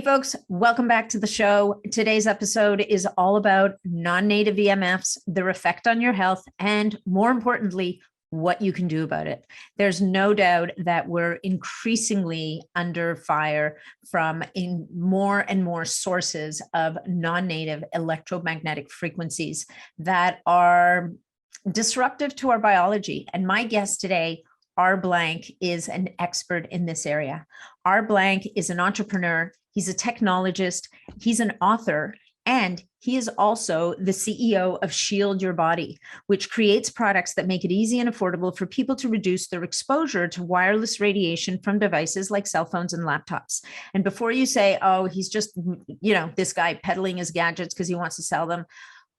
folks, welcome back to the show. Today's episode is all about non-native EMFs, their effect on your health, and more importantly, what you can do about it. There's no doubt that we're increasingly under fire from more and more sources of non-native electromagnetic frequencies that are disruptive to our biology. And my guest today, R. Blank, is an expert in this area. R. Blank is an entrepreneur. He's a technologist. He's an author. And he is also the CEO of Shield Your Body, which creates products that make it easy and affordable for people to reduce their exposure to wireless radiation from devices like cell phones and laptops. And before you say, oh, he's just, this guy peddling his gadgets because he wants to sell them,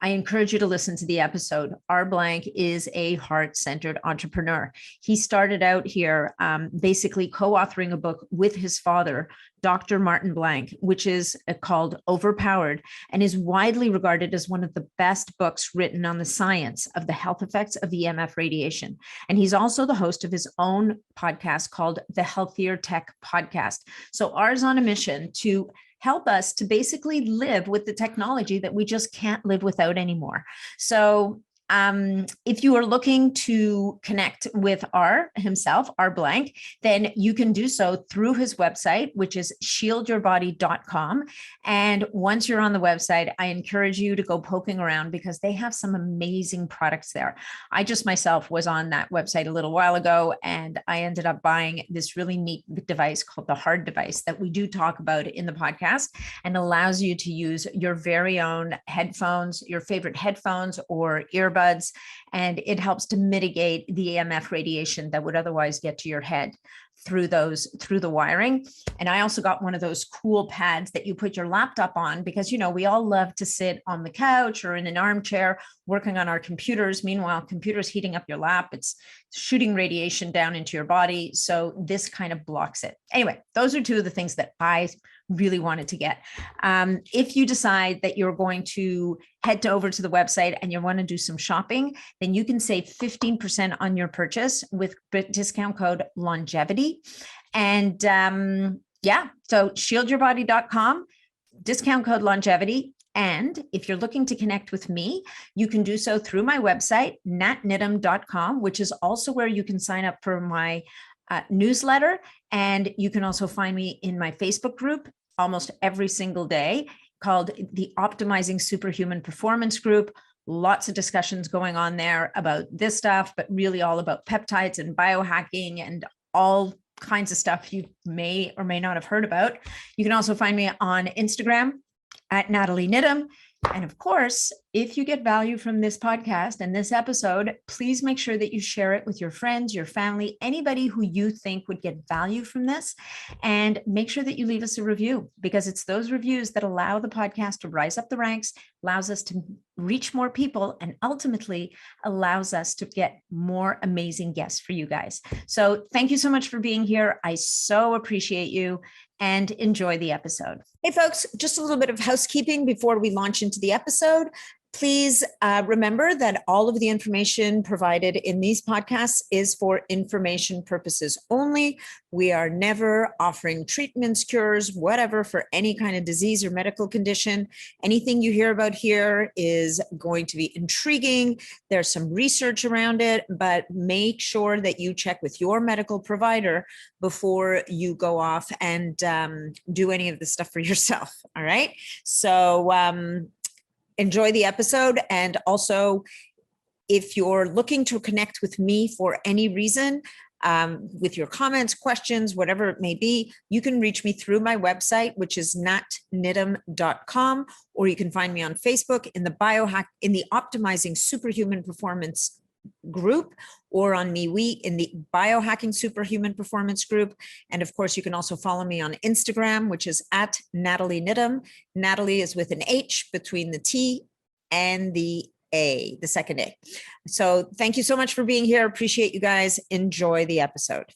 I encourage you to listen to the episode. R. Blank is a heart-centered entrepreneur. He started out here basically co-authoring a book with his father, Dr. Martin Blank, which is called Overpowered and is widely regarded as one of the best books written on the science of the health effects of EMF radiation. And he's also the host of his own podcast called the Healthier Tech Podcast. So R's on a mission to help us to basically live with the technology that we just can't live without anymore. So if you are looking to connect with R himself, R. Blank, then you can do so through his website, which is shieldyourbody.com. And once you're on the website, I encourage you to go poking around because they have some amazing products there. I just myself was on that website a little while ago, and I ended up buying this really neat device called the Hard Device that we do talk about in the podcast, and allows you to use your very own headphones, your favorite headphones or earbuds, and it helps to mitigate the EMF radiation that would otherwise get to your head through the wiring. And I also got one of those cool pads that you put your laptop on because, we all love to sit on the couch or in an armchair working on our computers. Meanwhile, computers heating up your lap, it's shooting radiation down into your body. So this kind of blocks it. Anyway, those are two of the things that I really wanted to get. If you decide that you're going to head over to the website and you want to do some shopping, then you can save 15% on your purchase with discount code longevity. And so shieldyourbody.com, discount code longevity. And if you're looking to connect with me, you can do so through my website, natniddam.com, which is also where you can sign up for my newsletter. And you can also find me in my Facebook group almost every single day called the Optimizing Superhuman Performance Group. Lots of discussions going on there about this stuff, but really all about peptides and biohacking and all kinds of stuff you may or may not have heard about. You can also find me on Instagram at Natalie Niddam. And of course, if you get value from this podcast and this episode, please make sure that you share it with your friends, your family, anybody who you think would get value from this. And make sure that you leave us a review because it's those reviews that allow the podcast to rise up the ranks, allows us to reach more people, and ultimately allows us to get more amazing guests for you guys. So thank you so much for being here. I so appreciate you. And enjoy the episode. Hey folks, just a little bit of housekeeping before we launch into the episode. Please remember that all of the information provided in these podcasts is for information purposes only. We are never offering treatments, cures, whatever for any kind of disease or medical condition. Anything you hear about here is going to be intriguing. There's some research around it, but make sure that you check with your medical provider before you go off and do any of this stuff for yourself. All right. So, enjoy the episode. And also, if you're looking to connect with me for any reason, with your comments, questions, whatever it may be, you can reach me through my website, which is natniddam.com, or you can find me on Facebook in the Optimizing Superhuman Performance group, or on MeWe in the Biohacking Superhuman Performance group. And of course, you can also follow me on Instagram, which is at Natalie Niddam. Natalie is with an H between the T and the A, the second A. So thank you so much for being here. Appreciate you guys. Enjoy the episode.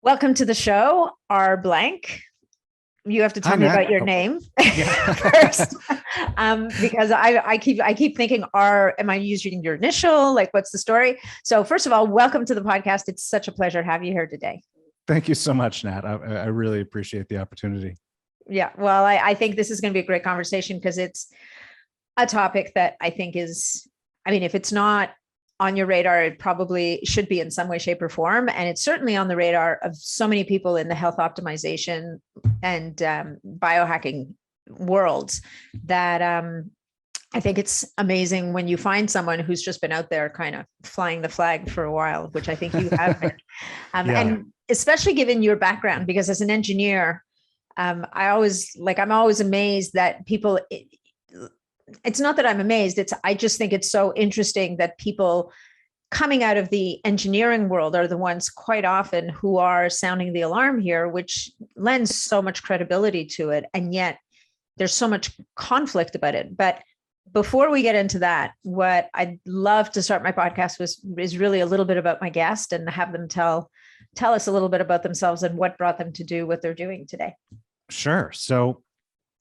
Welcome to the show, R. Blank. You have to tell me about your name first, because I keep thinking, am I using your initial? Like, what's the story? So first of all, welcome to the podcast. It's such a pleasure to have you here today. Thank you so much, Nat. I really appreciate the opportunity. Yeah. Well, I think this is going to be a great conversation because it's a topic that I think is, I mean, if it's not on your radar, it probably should be in some way, shape, or form. And it's certainly on the radar of so many people in the health optimization and biohacking worlds that I think it's amazing when you find someone who's just been out there kind of flying the flag for a while, which I think you have been. Yeah. And especially given your background, because as an engineer, I'm always amazed that people, it's not that I'm amazed. I just think it's so interesting that people coming out of the engineering world are the ones quite often who are sounding the alarm here, which lends so much credibility to it. And yet there's so much conflict about it. But before we get into that, what I'd love to start my podcast is really a little bit about my guest and have them tell us a little bit about themselves and what brought them to do what they're doing today. Sure. So,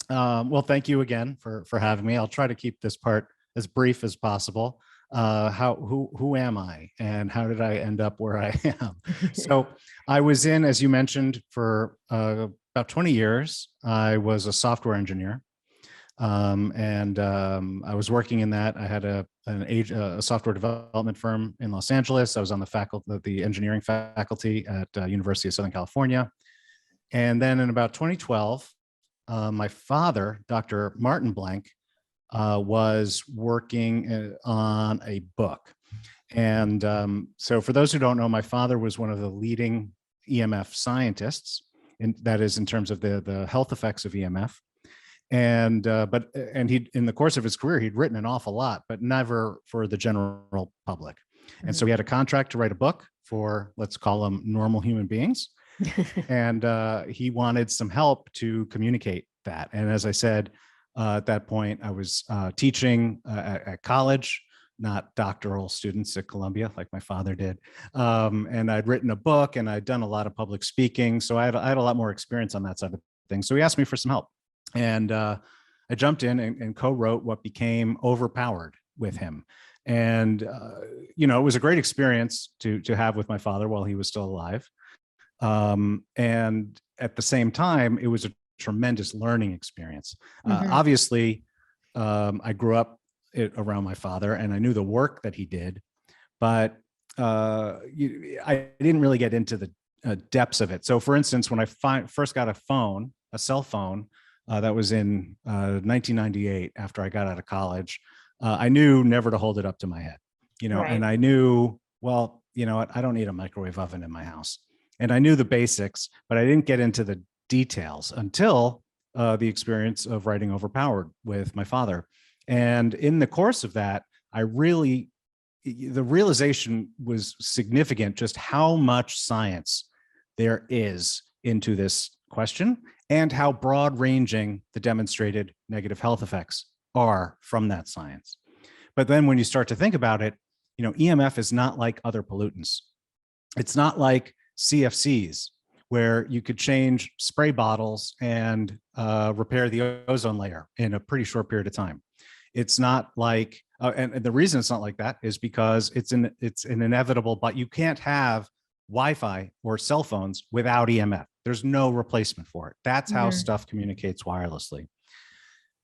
well, thank you again for having me. I'll try to keep this part as brief as possible. Who am I and how did I end up where I am? So I was in, as you mentioned, for about 20 years. I was a software engineer. I was working in that. I had a software development firm in Los Angeles. I was on the engineering faculty at University of Southern California. And then in about 2012, my father, Dr. Martin Blank, was working on a book. And so for those who don't know, my father was one of the leading EMF scientists, that is in terms of the health effects of EMF. And he, in the course of his career, he'd written an awful lot, but never for the general public. Mm-hmm. And so he had a contract to write a book for, let's call them normal human beings. And he wanted some help to communicate that. And as I said, at that point, I was teaching at college, not doctoral students at Columbia like my father did. And I'd written a book and I'd done a lot of public speaking. So I had a lot more experience on that side of things. So he asked me for some help. And I jumped in and co-wrote what became Overpowered with him. And, it was a great experience to have with my father while he was still alive. And at the same time, it was a tremendous learning experience. Obviously, I grew up around my father and I knew the work that he did, but I didn't really get into the depths of it. So for instance, when I first got a cell phone, that was in 1998 after I got out of college, I knew never to hold it up to my head, right. And I knew, well, you know what, I don't need a microwave oven in my house. And I knew the basics, but I didn't get into the details until the experience of writing Overpowered with my father. And in the course of that, the realization was significant, just how much science there is into this question and how broad ranging the demonstrated negative health effects are from that science. But then when you start to think about it, EMF is not like other pollutants. It's not like CFCs, where you could change spray bottles and repair the ozone layer in a pretty short period of time. It's not like, and the reason it's not like that is because it's an inevitable, but you can't have Wi-Fi or cell phones without EMF. There's no replacement for it. That's how stuff communicates wirelessly.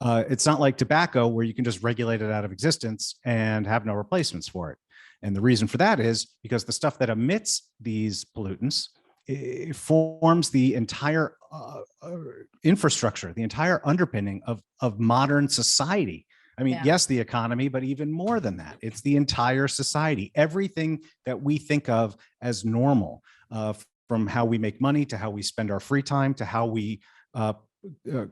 It's not like tobacco where you can just regulate it out of existence and have no replacements for it. And the reason for that is because the stuff that emits these pollutants, it forms the entire infrastructure, the entire underpinning of modern society. I mean, yes, the economy, but even more than that, it's the entire society. Everything that we think of as normal, from how we make money to how we spend our free time to how we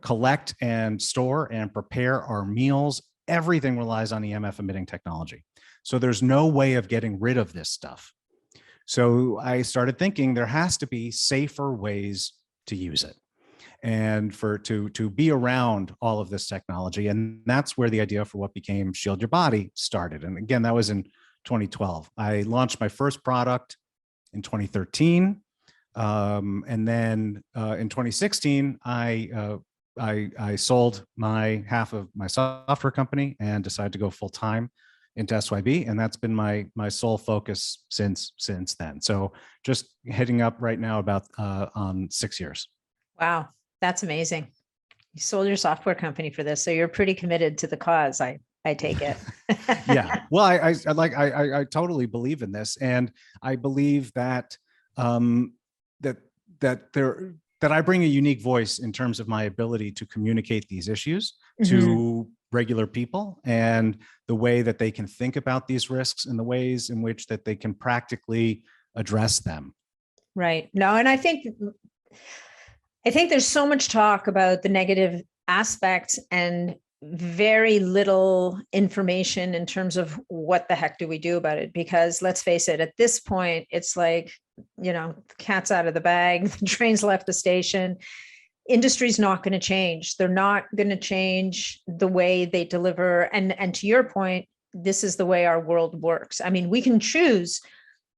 collect and store and prepare our meals, everything relies on EMF emitting technology. So there's no way of getting rid of this stuff. So I started thinking there has to be safer ways to use it and to be around all of this technology. And that's where the idea for what became Shield Your Body started. And again, that was in 2012. I launched my first product in 2013. And then in 2016, I sold my half of my software company and decided to go full time into SYB, and that's been my sole focus since then. So just hitting up right now about on 6 years. Wow, that's amazing. You sold your software company for this, so you're pretty committed to the cause. I take it. Yeah. Well, I totally believe in this, and I believe that that I bring a unique voice in terms of my ability to communicate these issues to regular people, and the way that they can think about these risks and the ways in which that they can practically address them. Right. No, and I think there's so much talk about the negative aspects and very little information in terms of what the heck do we do about it? Because let's face it, at this point, it's like, the cat's out of the bag, the train's left the station. Industry's not going to change. They're not going to change the way they deliver. And to your point, this is the way our world works. I mean, we can choose,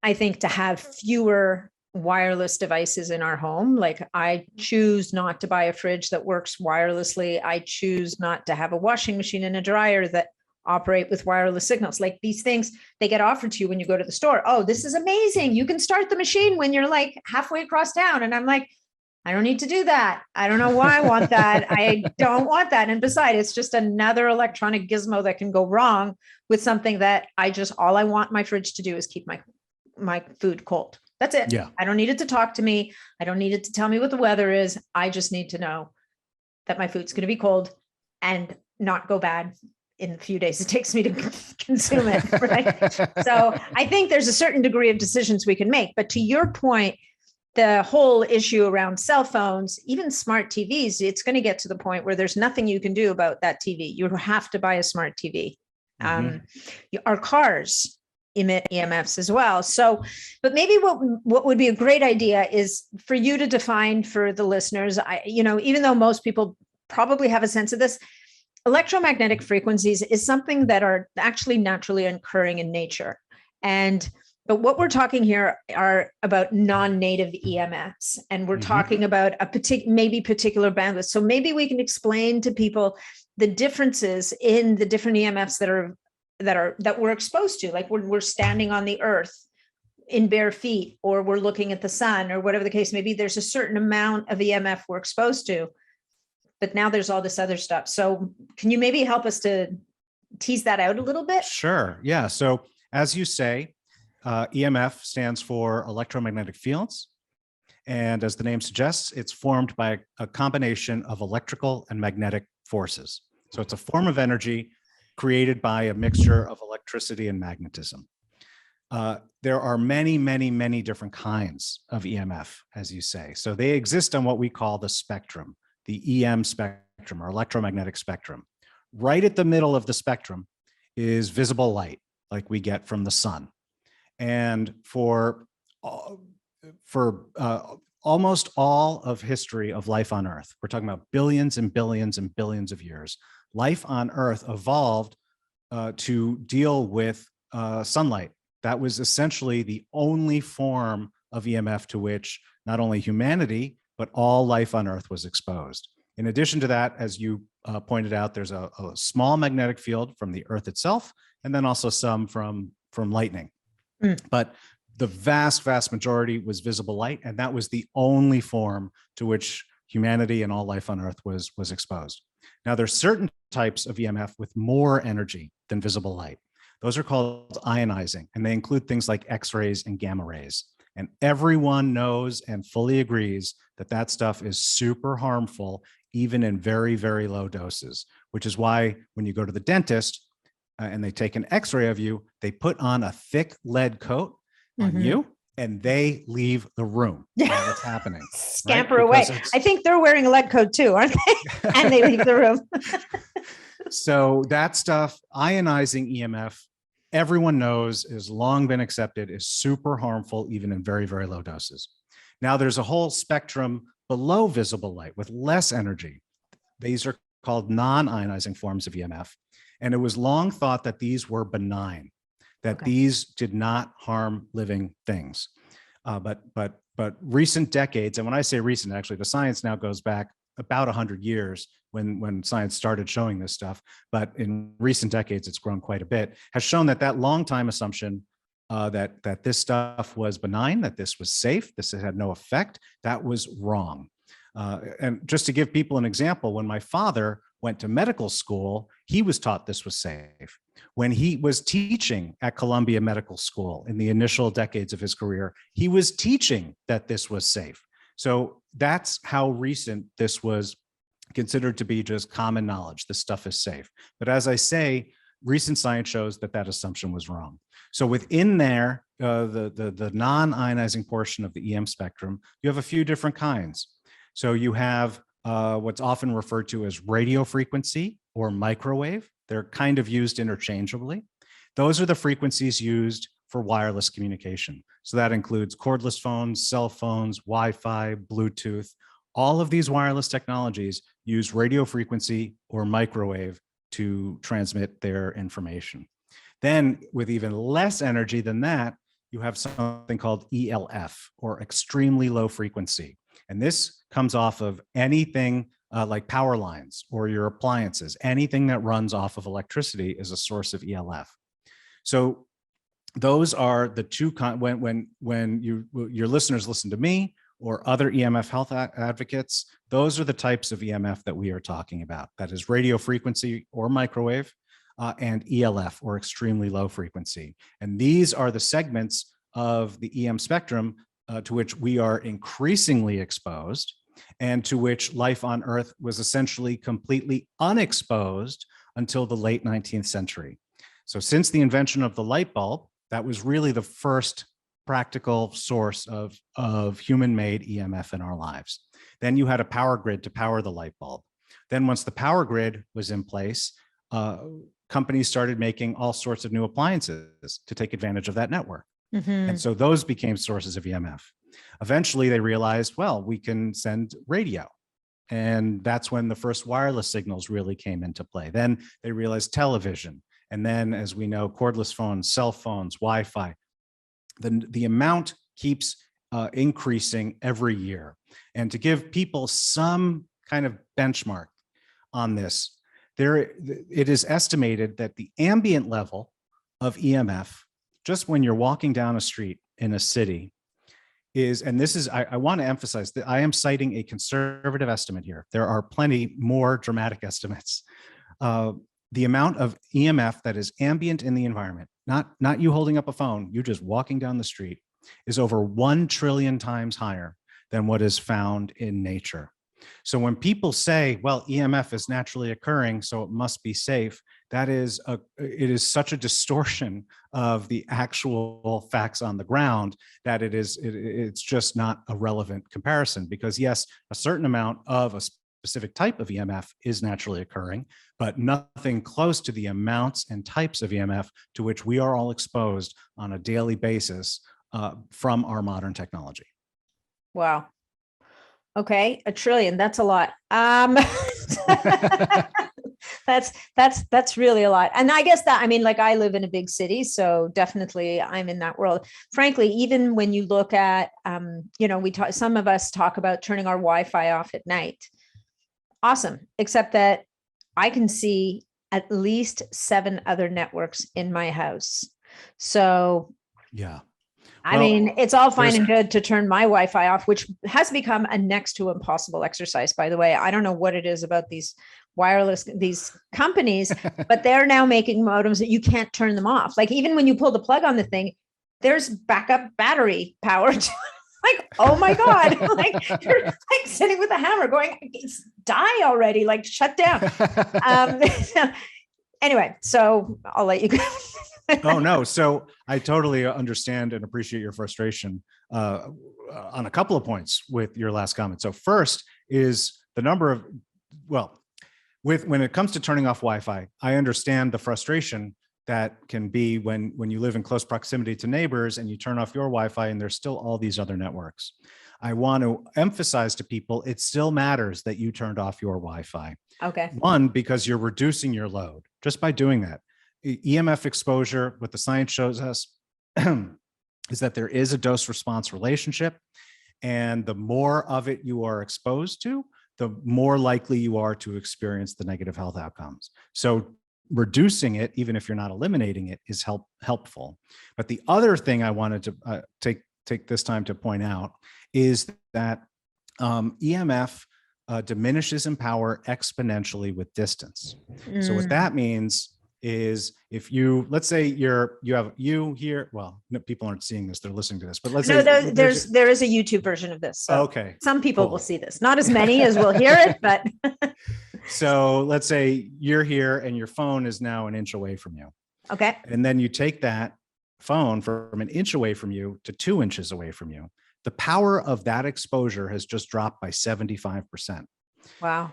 I think, to have fewer wireless devices in our home. Like, I choose not to buy a fridge that works wirelessly. I choose not to have a washing machine and a dryer that operate with wireless signals. Like, these things, they get offered to you when you go to the store. Oh, this is amazing. You can start the machine when you're like halfway across town. And I'm like, I don't need to do that. I don't know why I want that. I don't want that. And besides, it's just another electronic gizmo that can go wrong with something that all I want my fridge to do is keep my food cold. That's it. Yeah. I don't need it to talk to me. I don't need it to tell me what the weather is. I just need to know that my food's going to be cold and not go bad in the few days it takes me to consume it. Right. So I think there's a certain degree of decisions we can make. But to your point, the whole issue around cell phones, even smart TVs, it's going to get to the point where there's nothing you can do about that TV. You have to buy a smart TV. Our cars emit EMFs as well. So, but maybe what would be a great idea is for you to define for the listeners, even though most people probably have a sense of this, electromagnetic frequencies is something that are actually naturally occurring in nature. But what we're talking here are about non-native EMFs, and we're talking about a particular bandwidth. So maybe we can explain to people the differences in the different EMFs that we're exposed to, like when we're standing on the earth in bare feet, or we're looking at the sun, or whatever the case may be. There's a certain amount of EMF we're exposed to, but now there's all this other stuff. So can you maybe help us to tease that out a little bit? Sure. Yeah. So as you say, EMF stands for electromagnetic fields. And as the name suggests, it's formed by a combination of electrical and magnetic forces. So it's a form of energy created by a mixture of electricity and magnetism. There are many, many, many different kinds of EMF, as you say. So they exist on what we call the spectrum, the EM spectrum, or electromagnetic spectrum. Right at the middle of the spectrum is visible light, like we get from the sun. And for almost all of history of life on Earth, we're talking about billions and billions and billions of years, life on Earth evolved to deal with sunlight. That was essentially the only form of EMF to which not only humanity, but all life on Earth was exposed. In addition to that, as you pointed out, there's a small magnetic field from the Earth itself, and then also some from lightning. But the vast, vast majority was visible light, and that was the only form to which humanity and all life on Earth was exposed. Now, there's certain types of EMF with more energy than visible light. Those are called ionizing, and they include things like X-rays and gamma rays. And everyone knows and fully agrees that that stuff is super harmful, even in very, very low doses, which is why when you go to the dentist and they take an X-ray of you, they put on a thick lead coat on you, and they leave the room while it's happening. Scamper away. I think they're wearing a lead coat too, aren't they? And they leave the room. So that stuff, ionizing EMF, everyone knows has long been accepted is super harmful, even in very, very low doses. Now there's a whole spectrum below visible light with less energy. These are called non-ionizing forms of EMF. And it was long thought that these were benign, that these did not harm living things. But recent decades, and when I say recent, actually, the science now goes back about 100 years when science started showing this stuff. But in recent decades, it's grown quite a bit, has shown that long time assumption that this stuff was benign, that this was safe, this had no effect, that was wrong. And just to give people an example, when my father went to medical school, he was taught this was safe. When he was teaching at Columbia Medical School in the initial decades of his career, he was teaching that this was safe. So that's how recent this was considered to be just common knowledge. This stuff is safe. But as I say, recent science shows that that assumption was wrong. So within there, the non-ionizing portion of the EM spectrum, you have a few different kinds. So you have what's often referred to as radio frequency or microwave. They're kind of used interchangeably. Those are the frequencies used for wireless communication. So that includes cordless phones, cell phones, Wi-Fi, Bluetooth. All of these wireless technologies use radio frequency or microwave to transmit their information. Then with even less energy than that, you have something called ELF or extremely low frequency. And this comes off of anything like power lines or your appliances. Anything that runs off of electricity is a source of ELF. So those are the two, when your listeners listen to me or other EMF health advocates, those are the types of EMF that we are talking about. That is radio frequency or microwave and ELF or extremely low frequency. And these are the segments of the EM spectrum to which we are increasingly exposed and to which life on Earth was essentially completely unexposed until the late 19th century. So since the invention of the light bulb, that was really the first practical source of human-made EMF in our lives. Then you had a power grid to power the light bulb. Then once the power grid was in place, companies started making all sorts of new appliances to take advantage of that network. And so those became sources of EMF. Eventually they realized, well, we can send radio. And that's when the first wireless signals really came into play. Then they realized television. And then, as we know, cordless phones, cell phones, Wi-Fi. The amount keeps increasing every year. And to give people some kind of benchmark on this, it is estimated that the ambient level of EMF, just when you're walking down a street in a city, is, and this is, I want to emphasize that I am citing a conservative estimate here. There are plenty more dramatic estimates. The amount of EMF that is ambient in the environment, not you holding up a phone, you just walking down the street, is over 1 trillion times higher than what is found in nature. So when people say, well, EMF is naturally occurring, so it must be safe, it is such a distortion of the actual facts on the ground that it's just not a relevant comparison. Because yes, a certain amount of a specific type of EMF is naturally occurring, but nothing close to the amounts and types of EMF to which we are all exposed on a daily basis from our modern technology. Wow. Okay, 1 trillion, that's a lot. That's really a lot. And I guess that, I mean, like I live in a big city, so definitely I'm in that world. Frankly, even when you look at, some of us talk about turning our Wi-Fi off at night. Awesome, except that I can see at least 7 other networks in my house. So yeah. I mean, it's all fine and good to turn my Wi-Fi off, which has become a next to impossible exercise, by the way. I don't know what it is about these these companies, but they're now making modems that you can't turn them off. Like even when you pull the plug on the thing, there's backup battery power. Like, oh my God, like you're like sitting with a hammer going, die already, like shut down. Anyway, so I'll let you go. Oh, no. So I totally understand and appreciate your frustration on a couple of points with your last comment. So first is the number of, when it comes to turning off Wi-Fi, I understand the frustration that can be when you live in close proximity to neighbors and you turn off your Wi-Fi and there's still all these other networks. I want to emphasize to people, it still matters that you turned off your Wi-Fi. Okay. One, because you're reducing your load just by doing that. EMF exposure, what the science shows us is that there is a dose response relationship. And the more of it you are exposed to, the more likely you are to experience the negative health outcomes. So reducing it, even if you're not eliminating it, is helpful. But the other thing I wanted to take this time to point out is that EMF diminishes in power exponentially with distance. So what that means is if you, let's say you have you here, well, no, people aren't seeing this, they're listening to this, but let's say there is a YouTube version of this. So okay. Some people will see this, not as many as will hear it, but. So let's say you're here and your phone is now an inch away from you. Okay. And then you take that phone from an inch away from you to 2 inches away from you. The power of that exposure has just dropped by 75%. Wow.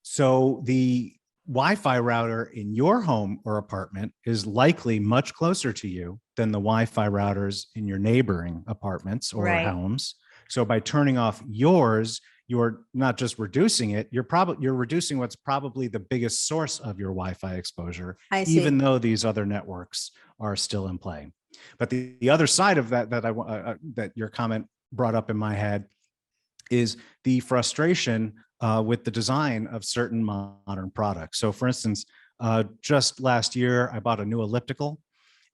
So the Wi-Fi router in your home or apartment is likely much closer to you than the Wi-Fi routers in your neighboring apartments or homes. So by turning off yours, you're not just reducing it, you're reducing what's probably the biggest source of your Wi-Fi exposure, even though these other networks are still in play. But the other side of that that your comment brought up in my head is the frustration with the design of certain modern products. So for instance, just last year, I bought a new elliptical,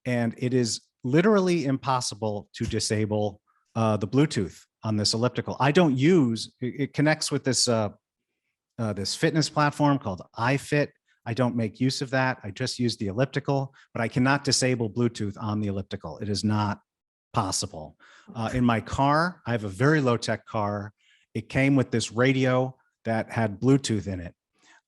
and it is literally impossible to disable the Bluetooth on this elliptical. I don't use, it connects with this, this fitness platform called iFit. I don't make use of that. I just use the elliptical, but I cannot disable Bluetooth on the elliptical. It is not possible. In my car, I have a very low-tech car. It came with this radio that had Bluetooth in it.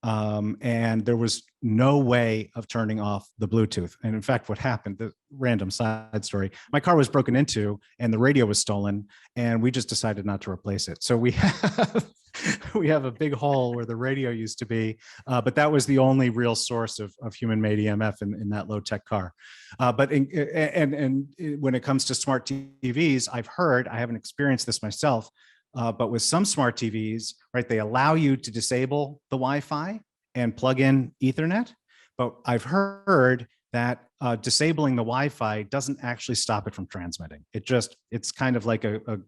And there was no way of turning off the Bluetooth. And in fact, what happened, the random side story, my car was broken into and the radio was stolen, and we just decided not to replace it. So we have a big hole where the radio used to be, but that was the only real source of human-made EMF in that low-tech car. But when it comes to smart TVs, I haven't experienced this myself, but with some smart TVs, right, they allow you to disable the Wi-Fi and plug in Ethernet. But I've heard that disabling the Wi-Fi doesn't actually stop it from transmitting. It's kind of like a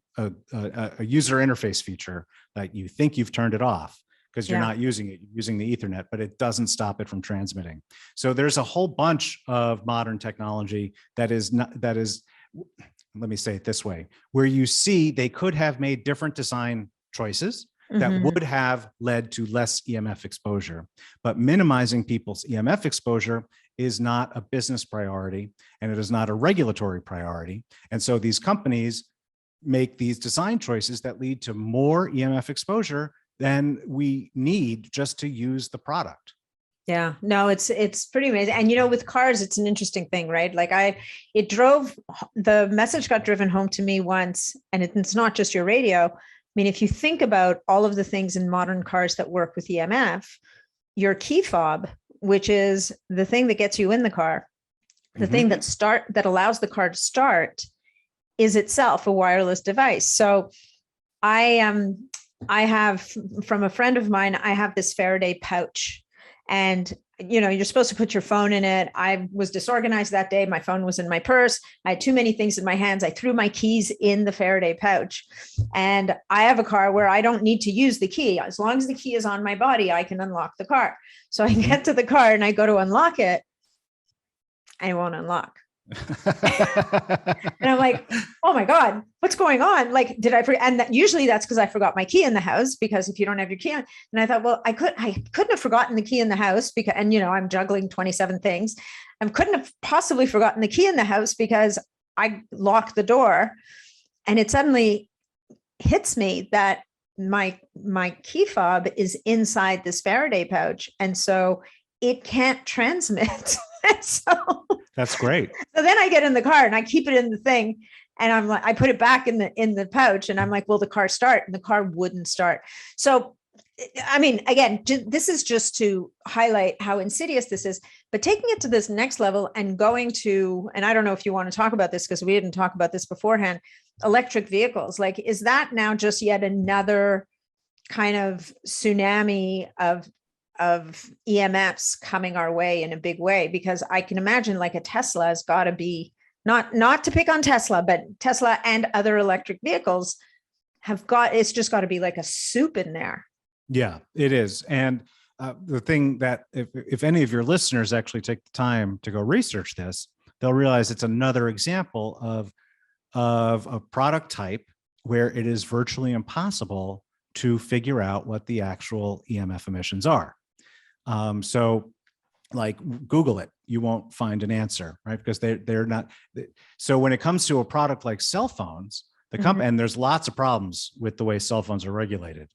user interface feature that you think you've turned it off because you're not using it, you're using the Ethernet, but it doesn't stop it from transmitting. So there's a whole bunch of modern technology that is, let me say it this way, where you see they could have made different design choices that would have led to less EMF exposure. But minimizing people's EMF exposure is not a business priority, and it is not a regulatory priority. And so these companies make these design choices that lead to more EMF exposure than we need just to use the product. Yeah, no, it's pretty amazing. And, with cars, it's an interesting thing, right? Like the message got driven home to me once, and it's not just your radio. I mean, if you think about all of the things in modern cars that work with EMF, your key fob, which is the thing that gets you in the car, the thing that allows the car to start, is itself a wireless device. So I have, from a friend of mine, I have this Faraday pouch. And, you're supposed to put your phone in it. I was disorganized that day. My phone was in my purse. I had too many things in my hands. I threw my keys in the Faraday pouch. And I have a car where I don't need to use the key. As long as the key is on my body, I can unlock the car. So I get to the car and I go to unlock it, and it won't unlock. And I'm like, oh my God, what's going on? Like, did I forget? And usually that's because I forgot my key in the house, because if you don't have your key on, and I thought, well, I couldn't have forgotten the key in the house because, and I'm juggling 27 things. I couldn't have possibly forgotten the key in the house because I locked the door. And it suddenly hits me that my key fob is inside this Faraday pouch. And so it can't transmit. So that's great. So then I get in the car and I keep it in the thing, and I'm like, I put it back in the pouch, and I'm like, will the car start? And the car wouldn't start. So, I mean, again, this is just to highlight how insidious this is, but taking it to this next level and going to, and I don't know if you want to talk about this because we didn't talk about this beforehand, electric vehicles. Like, is that now just yet another kind of tsunami of EMFs coming our way in a big way? Because I can imagine like a Tesla has got to be, not to pick on Tesla, but Tesla and other electric vehicles it's just got to be like a soup in there. Yeah, it is. And the thing that if any of your listeners actually take the time to go research this, they'll realize it's another example of a product type where it is virtually impossible to figure out what the actual EMF emissions are. So like Google it, you won't find an answer, right? Because they're not. So when it comes to a product like cell phones, the company, and there's lots of problems with the way cell phones are regulated,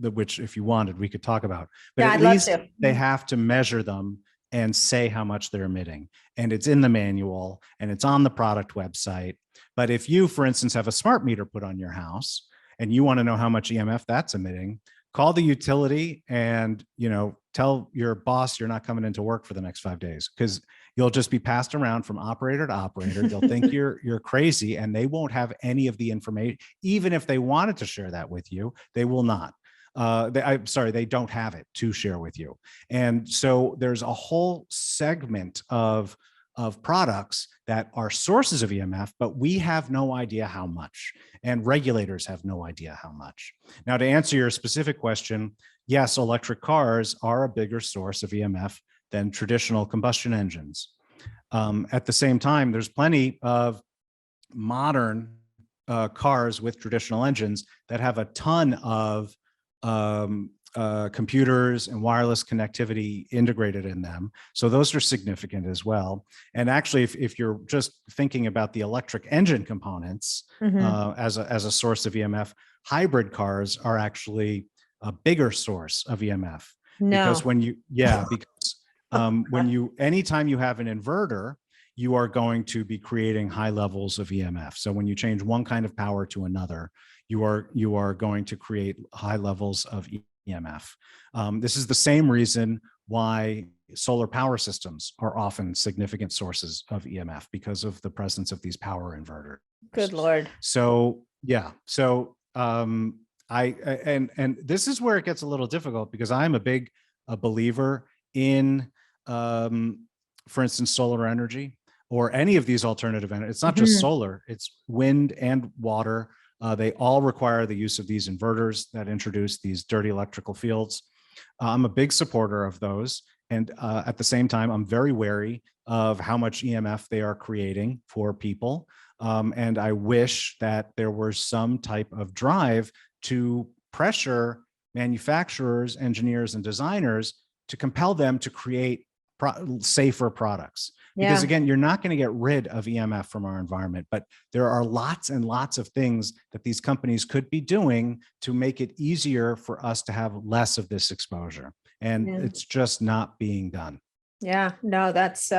which if you wanted, we could talk about. But Yeah, at I'd love least to. they have to measure them and say how much they're emitting. And it's in the manual and it's on the product website. But if you, for instance, have a smart meter put on your house and you want to know how much EMF that's emitting, call the utility and, tell your boss you're not coming into work for the next 5 days, because you'll just be passed around from operator to operator. They'll think you're crazy, and they won't have any of the information. Even if they wanted to share that with you, they will not. They don't have it to share with you. And so there's a whole segment of products that are sources of EMF, but we have no idea how much, and regulators have no idea how much. Now, to answer your specific question, yes, electric cars are a bigger source of EMF than traditional combustion engines. At the same time, there's plenty of modern cars with traditional engines that have a ton of computers and wireless connectivity integrated in them. So those are significant as well. And actually, if you're just thinking about the electric engine components as a source of EMF, hybrid cars are actually a bigger source of EMF. Because anytime you have an inverter, you are going to be creating high levels of EMF. So when you change one kind of power to another, you are going to create high levels of EMF. This is the same reason why solar power systems are often significant sources of EMF, because of the presence of these power inverters. Good Lord. So yeah. So and this is where it gets a little difficult, because I'm a big believer in, for instance, solar energy or any of these alternative energy. It's not just solar, it's wind and water. They all require the use of these inverters that introduce these dirty electrical fields. I'm a big supporter of those. And at the same time, I'm very wary of how much EMF they are creating for people. And I wish that there were some type of drive to pressure manufacturers, engineers, and designers to compel them to create safer products. Because again, you're not going to get rid of EMF from our environment, but there are lots and lots of things that these companies could be doing to make it easier for us to have less of this exposure. And it's just not being done. Yeah, no, that's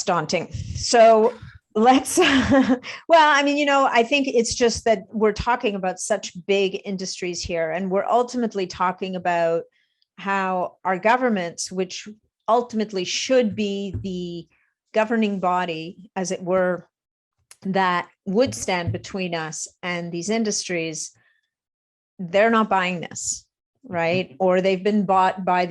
daunting. So let's, well, I mean, I think it's just that we're talking about such big industries here, and we're ultimately talking about how our governments, which ultimately should be the governing body, as it were, that would stand between us and these industries, they're not buying this, right? Or they've been bought by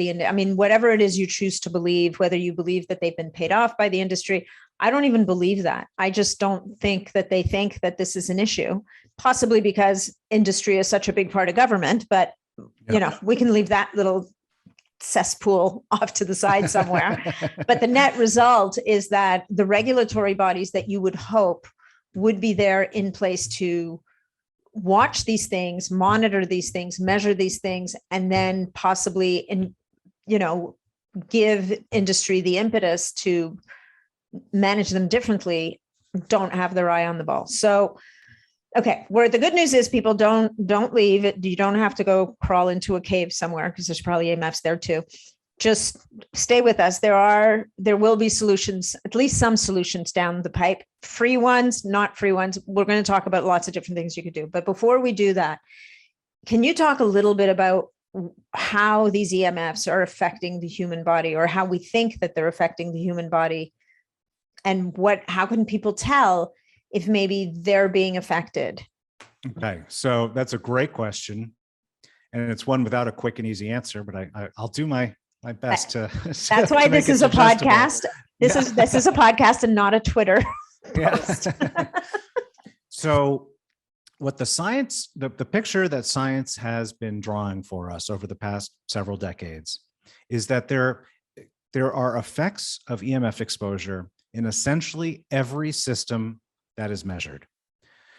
whatever it is you choose to believe, whether you believe that they've been paid off by the industry. I don't even believe that. I just don't think that they think that this is an issue, possibly because industry is such a big part of government, but we can leave that little cesspool off to the side somewhere. But the net result is that the regulatory bodies that you would hope would be there in place to watch these things, monitor these things, measure these things, and then possibly, give industry the impetus to manage them differently, don't have their eye on the ball. So, okay, where the good news is, people don't leave it. You don't have to go crawl into a cave somewhere, because there's probably EMFs there too. Just stay with us. There will be solutions, at least some solutions down the pipe, free ones, not free ones. We're going to talk about lots of different things you could do. But before we do that, can you talk a little bit about how these EMFs are affecting the human body, or how we think that they're affecting the human body, and how can people tell if maybe they're being affected? Okay, so that's a great question, and it's one without a quick and easy answer, but I'll do my best to. That's why this is a podcast. This is a podcast and not a Twitter post. So, what the picture that science has been drawing for us over the past several decades is that there are effects of EMF exposure in essentially every system that is measured.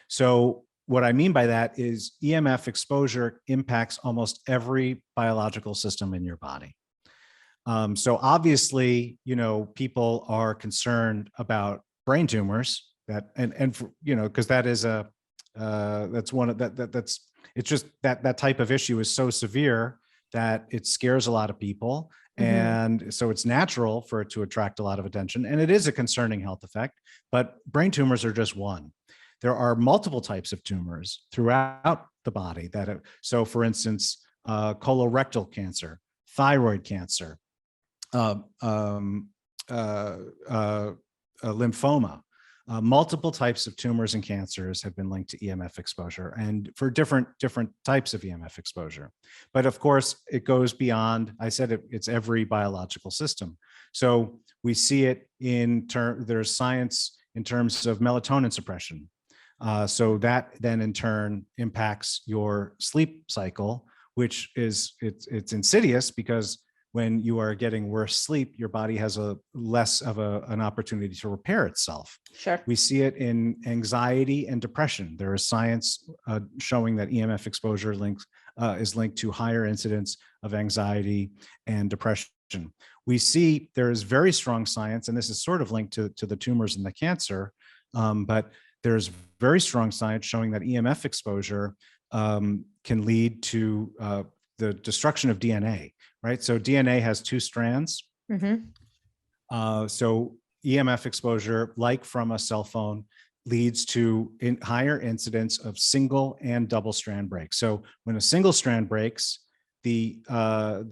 So what I mean by that is EMF exposure impacts almost every biological system in your body. So obviously, people are concerned about brain tumors because that is that's one of that's it's just that type of issue is so severe that it scares a lot of people. And so it's natural for it to attract a lot of attention, and it is a concerning health effect, but brain tumors are just one. There are multiple types of tumors throughout the body so for instance, colorectal cancer, thyroid cancer, lymphoma, multiple types of tumors and cancers have been linked to EMF exposure, and for different types of EMF exposure. But of course, it goes beyond. I said it's every biological system. So we see it there's science in terms of melatonin suppression. So that then in turn impacts your sleep cycle, which is it's insidious because when you are getting worse sleep, your body has a less of an opportunity to repair itself. Sure. We see it in anxiety and depression. There is science showing that EMF exposure is linked to higher incidence of anxiety and depression. We see there is very strong science, and this is sort of linked to the tumors and the cancer, but there's very strong science showing that EMF exposure can lead to the destruction of DNA. Right. So DNA has two strands. So EMF exposure, like from a cell phone, leads to higher incidence of single and double strand breaks. So when a single strand breaks, the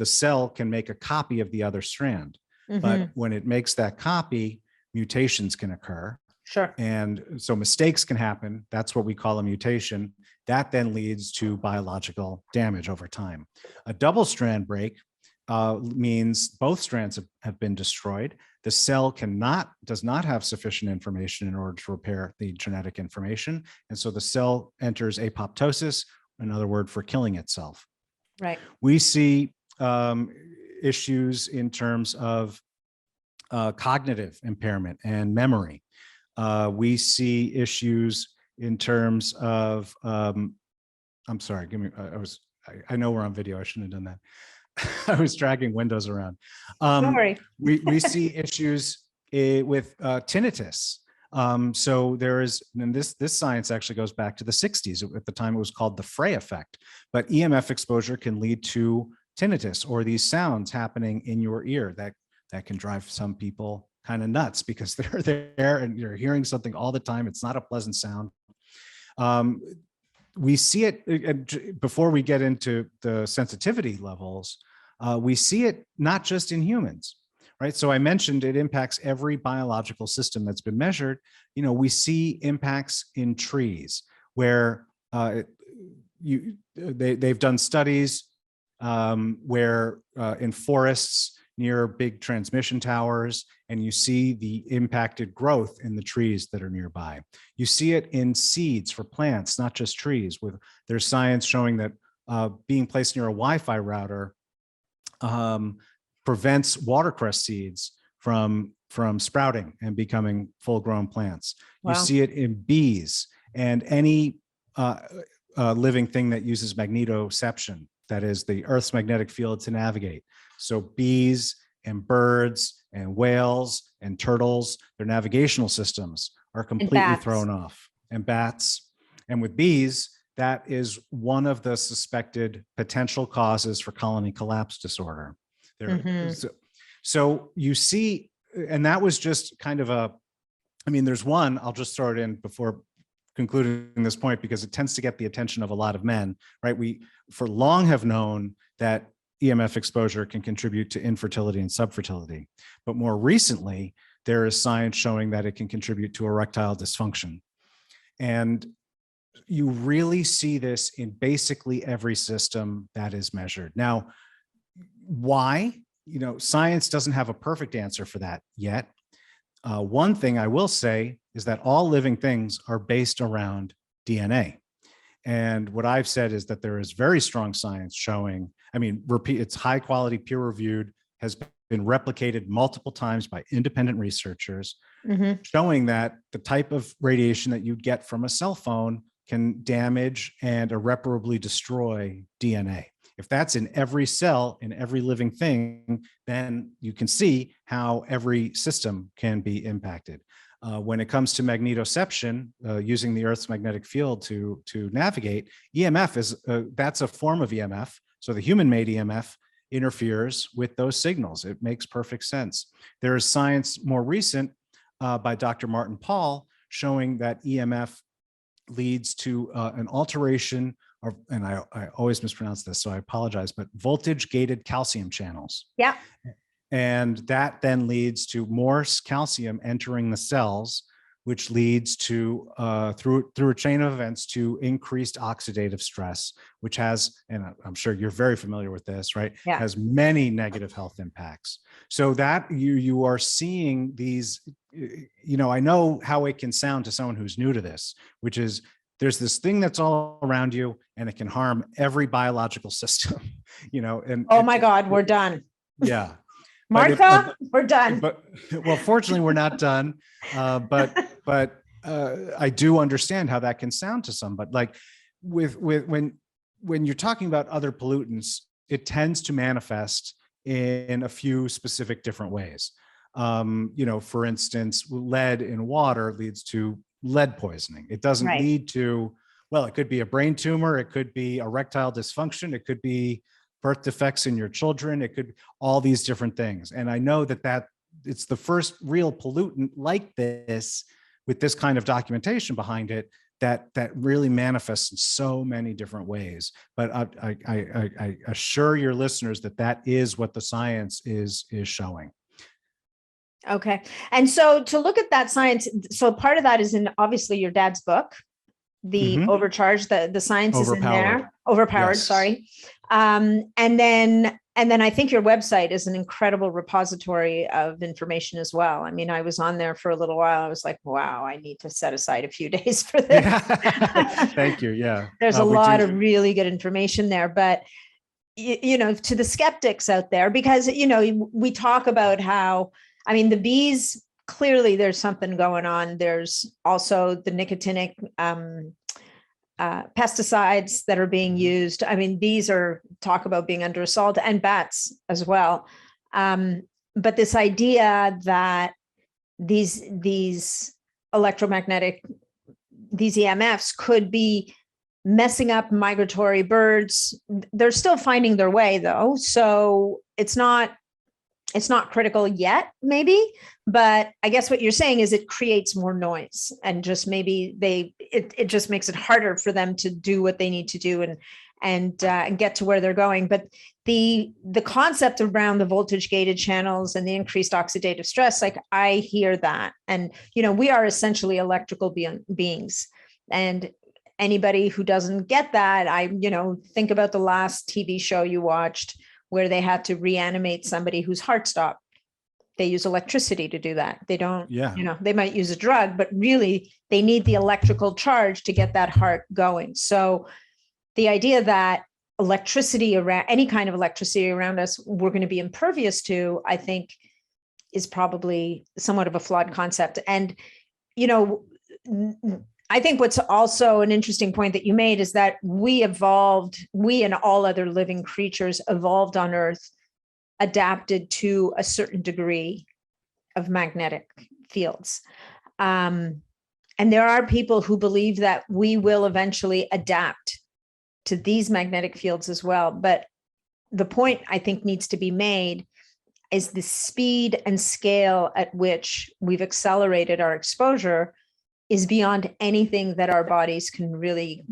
cell can make a copy of the other strand. But when it makes that copy, mutations can occur. Sure. And so mistakes can happen. That's what we call a mutation. That then leads to biological damage over time. A double strand break means both strands have been destroyed. The cell does not have sufficient information in order to repair the genetic information. And so the cell enters apoptosis, another word for killing itself. Right. We see issues in terms of cognitive impairment and memory. We see issues in terms of, I'm sorry, I know we're on video. I shouldn't have done that. I was dragging windows around. Don't worry. we see issues with tinnitus. So there is, and this science actually goes back to the 60s. At the time, it was called the Frey effect. But EMF exposure can lead to tinnitus, or these sounds happening in your ear that can drive some people kind of nuts because they're there and you're hearing something all the time. It's not a pleasant sound. We see it before we get into the sensitivity levels. We see it not just in humans, right? So I mentioned it impacts every biological system that's been measured. We see impacts in trees where they've done studies where in forests near big transmission towers, and you see the impacted growth in the trees that are nearby. You see it in seeds for plants, not just trees. There's science showing that being placed near a Wi-Fi router prevents watercress seeds from sprouting and becoming full-grown plants. Wow. You see it in bees and any living thing that uses magnetoception, that is the Earth's magnetic field to navigate. So bees and birds and whales and turtles, their navigational systems are completely thrown off. And bats. And with bees, that is one of the suspected potential causes for colony collapse disorder. So you see, and that was just kind of there's one, I'll just throw it in before concluding this point, because it tends to get the attention of a lot of men, right? We for long have known that EMF exposure can contribute to infertility and subfertility. But more recently, there is science showing that it can contribute to erectile dysfunction. And you really see this in basically every system that is measured. Now, why? Science doesn't have a perfect answer for that yet. One thing I will say is that all living things are based around DNA. And what I've said is that there is very strong science showing, it's high quality, peer reviewed, has been replicated multiple times by independent researchers, showing that the type of radiation that you'd get from a cell phone can damage and irreparably destroy DNA. If that's in every cell, in every living thing, then you can see how every system can be impacted. When it comes to magnetoception, using the Earth's magnetic field to navigate, EMF that's a form of EMF. So the human-made EMF interferes with those signals. It makes perfect sense. There is science more recent by Dr. Martin Pall showing that EMF leads to an alteration of, and I always mispronounce this, so I apologize, but voltage-gated calcium channels. Yeah. And that then leads to more calcium entering the cells, which leads to, through a chain of events, to increased oxidative stress, which has, and I'm sure you're very familiar with this, right? Yeah. Has many negative health impacts. So that you are seeing these, I know how it can sound to someone who's new to this, which is there's this thing that's all around you and it can harm every biological system, and oh my God, we're done. Yeah. Martha, we're done. But well, fortunately, we're not done. But I do understand how that can sound to some. But like when you're talking about other pollutants, it tends to manifest in a few specific different ways. For instance, lead in water leads to lead poisoning. It doesn't Right. lead to, well, it could be a brain tumor, it could be erectile dysfunction, it could be birth defects in your children, it could all these different things. And I know that it's the first real pollutant like this with this kind of documentation behind it that really manifests in so many different ways. But I assure your listeners that is what the science is showing. Okay. And so to look at that science, so part of that is in obviously your dad's book, the overcharge, the science is in there, overpowered, yes. Sorry. And then I think your website is an incredible repository of information as well. I mean, I was on there for a little while. I was like, wow, I need to set aside a few days for this. Yeah. Thank you. Yeah. There's a lot of really good information there, but to the skeptics out there, because, we talk about how, I mean, the bees, clearly there's something going on. There's also the nicotinic pesticides that are being used. I mean, bees talk about being under assault, and bats as well. But this idea that these electromagnetic, these EMFs could be messing up migratory birds. They're still finding their way though. So it's not critical yet, maybe, but I guess what you're saying is it creates more noise, and just maybe it just makes it harder for them to do what they need to do and get to where they're going. But the concept around the voltage gated channels and the increased oxidative stress, like I hear that, and we are essentially electrical beings, and anybody who doesn't get that, think about the last TV show you watched, where they had to reanimate somebody whose heart stopped. They use electricity to do that. They don't, they might use a drug, but really they need the electrical charge to get that heart going. So the idea that electricity around, any kind of electricity around us, we're going to be impervious to, I think is probably somewhat of a flawed concept. And, I think what's also an interesting point that you made is that we and all other living creatures evolved on Earth, adapted to a certain degree of magnetic fields. And there are people who believe that we will eventually adapt to these magnetic fields as well. But the point I think needs to be made is the speed and scale at which we've accelerated our exposure is beyond anything that our bodies can really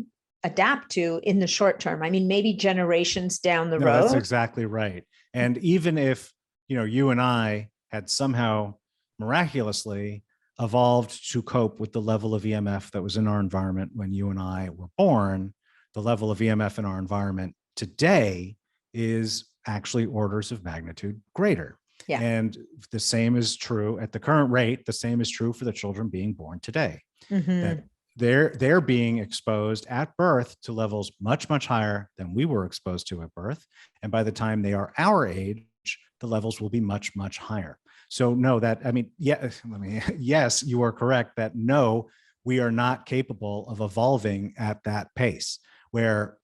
adapt to in the short term. I mean, maybe generations down the road. That's exactly right. And even if, you and I had somehow miraculously evolved to cope with the level of EMF that was in our environment when you and I were born, the level of EMF in our environment today is actually orders of magnitude greater. Yeah. And the same is true at the current rate. The same is true for the children being born today. That they're being exposed at birth to levels much, much higher than we were exposed to at birth. And by the time they are our age, the levels will be much, much higher. So no, yes, you are correct that no, we are not capable of evolving at that pace where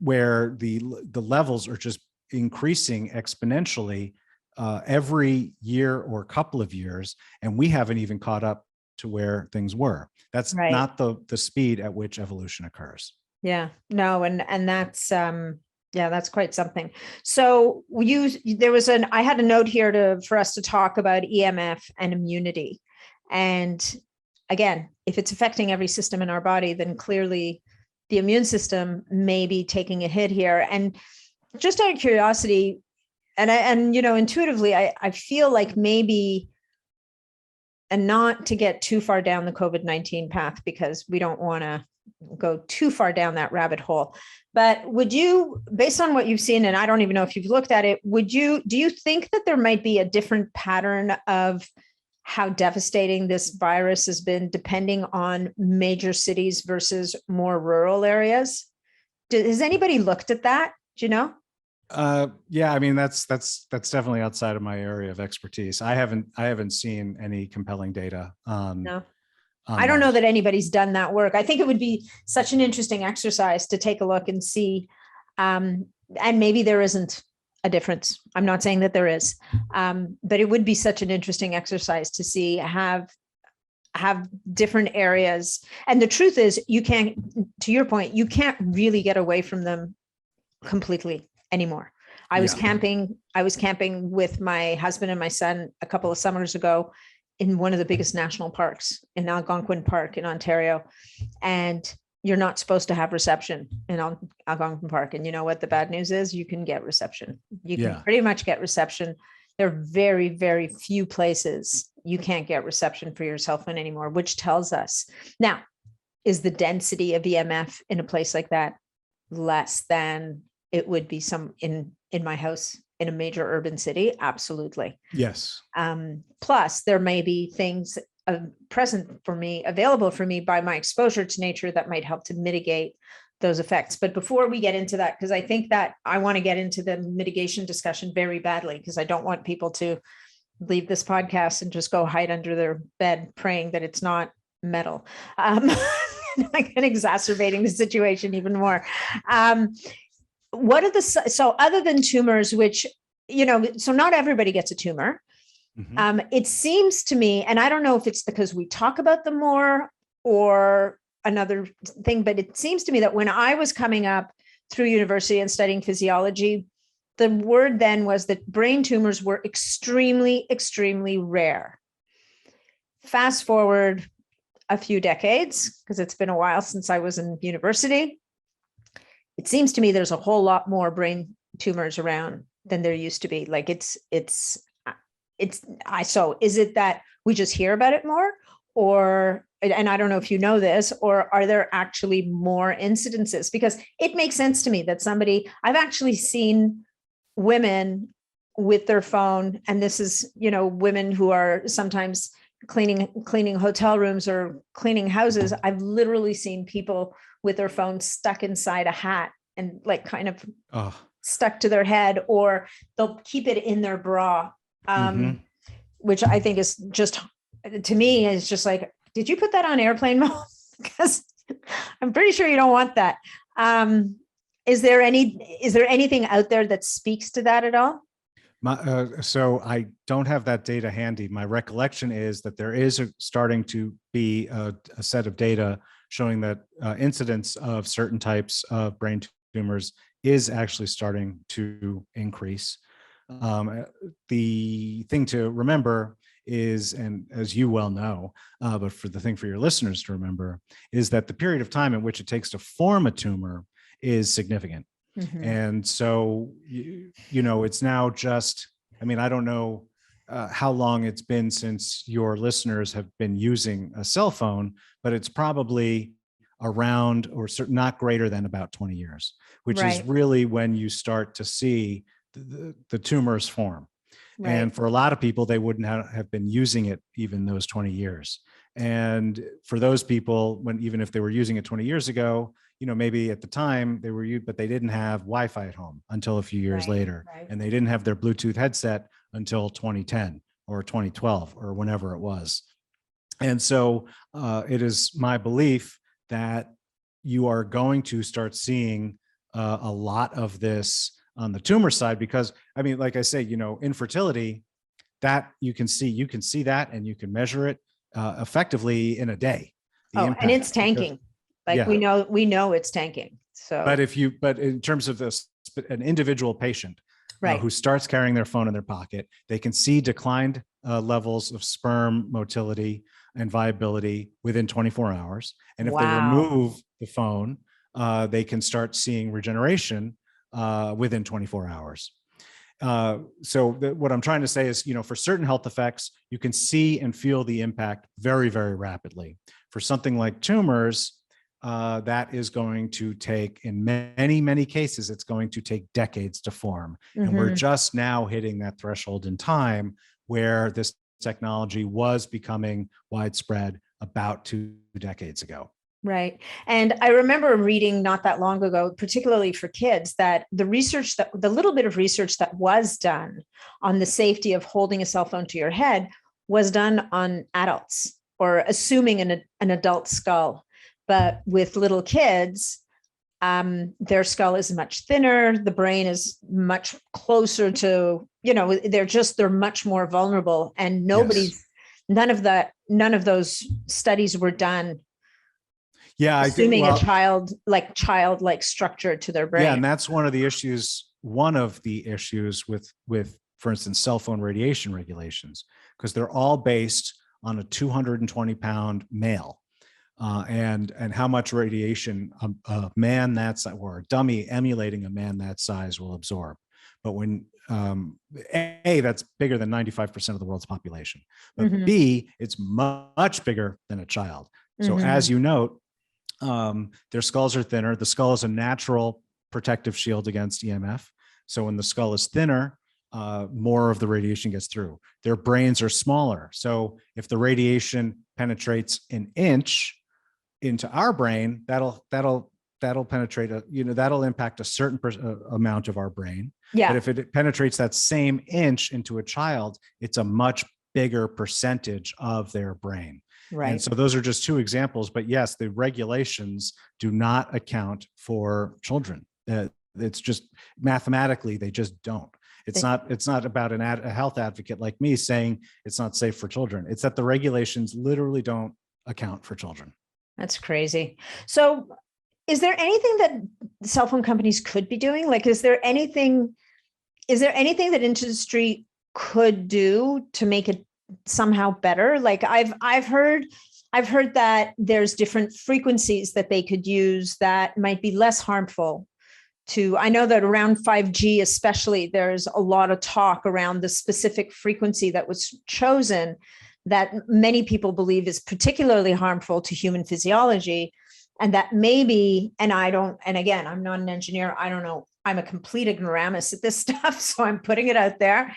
the levels are just increasing exponentially every year or couple of years, and we haven't even caught up to where things were. That's Right. not the speed at which evolution occurs. Yeah, no, and that's yeah, that's quite something. So I had a note here for us to talk about EMF and immunity. And again, if it's affecting every system in our body, then clearly the immune system may be taking a hit here. And just out of curiosity, and intuitively, I feel like maybe, and not to get too far down the COVID-19 path, because we don't want to go too far down that rabbit hole. But would you, based on what you've seen, and I don't even know if you've looked at it, do you think that there might be a different pattern of how devastating this virus has been depending on major cities versus more rural areas? Has anybody looked at that? Do you know? Yeah, I mean, that's definitely outside of my area of expertise. I haven't seen any compelling data. No. I don't know that anybody's done that work. I think it would be such an interesting exercise to take a look and see, and maybe there isn't a difference. I'm not saying that there is, but it would be such an interesting exercise to see, have different areas. And the truth is, you can't, to your point, you can't really get away from them completely anymore. I was camping with my husband and my son a couple of summers ago in one of the biggest national parks, in Algonquin Park in Ontario. And you're not supposed to have reception in Algonquin Park. And you know what the bad news is? You can get reception. You can pretty much get reception. There are very, very few places you can't get reception for your cell phone anymore, which tells us, now, is the density of EMF in a place like that less than it would be in my house in a major urban city? Absolutely. Yes. Plus, there may be things available for me by my exposure to nature that might help to mitigate those effects. But before we get into that, because I think that I want to get into the mitigation discussion very badly, because I don't want people to leave this podcast and just go hide under their bed praying that it's not metal. Like, exacerbating the situation even more. So other than tumors, which, so not everybody gets a tumor. Mm-hmm. It seems to me, and I don't know if it's because we talk about them more or another thing, but it seems to me that when I was coming up through university and studying physiology, the word then was that brain tumors were extremely, extremely rare. Fast forward a few decades, because it's been a while since I was in university. It seems to me there's a whole lot more brain tumors around than there used to be. Like so is it that we just hear about it more, or, and I don't know if you know this, or are there actually more incidences? Because it makes sense to me that I've actually seen women with their phone, and this is, women who are sometimes cleaning hotel rooms or cleaning houses. I've literally seen people with their phone stuck inside a hat and like kind of stuck to their head, or they'll keep it in their bra, which I think is just, to me, is just like, did you put that on airplane mode? Because I'm pretty sure you don't want that. Is there anything out there that speaks to that at all? So I don't have that data handy. My recollection is that there is starting to be a set of data showing that incidence of certain types of brain tumors is actually starting to increase. The thing to remember is, and as you well know, but for your listeners to remember, is that the period of time in which it takes to form a tumor is significant. Mm-hmm. And so, it's now just, I don't know how long it's been since your listeners have been using a cell phone, but it's probably around, or not greater than, about 20 years, which is really when you start to see the tumors form. Right. And for a lot of people, they wouldn't have been using it even those 20 years. And for those people, even if they were using it 20 years ago, maybe at the time they were used, but they didn't have Wi-Fi at home until a few years later. Right. And they didn't have their Bluetooth headset until 2010 or 2012 or whenever it was. And so it is my belief that you are going to start seeing a lot of this on the tumor side, because I mean, like I say, infertility, that you can see that, and you can measure it effectively in a day. The and impact, it's tanking. Like yeah. we know it's tanking. So, but in terms of this, an individual patient right. who starts carrying their phone in their pocket, they can see declined levels of sperm motility and viability within 24 hours. And if they remove the phone, they can start seeing regeneration within 24 hours. So what I'm trying to say is, for certain health effects, you can see and feel the impact very, very rapidly. For something like tumors, that is going to take, in many, many cases, it's going to take decades to form. And we're just now hitting that threshold in time where this technology was becoming widespread about 2 decades ago. Right. And I remember reading not that long ago, particularly for kids, that the little bit of research that was done on the safety of holding a cell phone to your head was done on adults, or assuming an adult skull. But with little kids, their skull is much thinner. The brain is much closer to, they're much more vulnerable. And none of those studies were done. Yeah, assuming a childlike structure to their brain. Yeah, and that's one of the issues with, for instance, cell phone radiation regulations, because they're all based on a 220-pound male, and how much radiation a man that size, or a dummy emulating a man that size, will absorb. But when that's bigger than 95% of the world's population, but B, it's much bigger than a child. So as you note, their skulls are thinner. The skull is a natural protective shield against EMF. So when the skull is thinner, more of the radiation gets through. Their brains are smaller. So if the radiation penetrates an inch into our brain, that'll penetrate that'll impact a certain amount of our brain. Yeah. But if it penetrates that same inch into a child, it's a much bigger percentage of their brain. Right. And so those are just two examples. But yes, the regulations do not account for children. It's just mathematically, they just don't. It's not about a health advocate like me saying it's not safe for children. It's that the regulations literally don't account for children. That's crazy. So is there anything that cell phone companies could be doing? Like, is there anything that industry could do to make it somehow better? Like I've heard that there's different frequencies that they could use that might be less harmful to, I know that around 5G especially, there's a lot of talk around the specific frequency that was chosen that many people believe is particularly harmful to human physiology. And that maybe, and again, I'm not an engineer, I don't know, I'm a complete ignoramus at this stuff, so I'm putting it out there.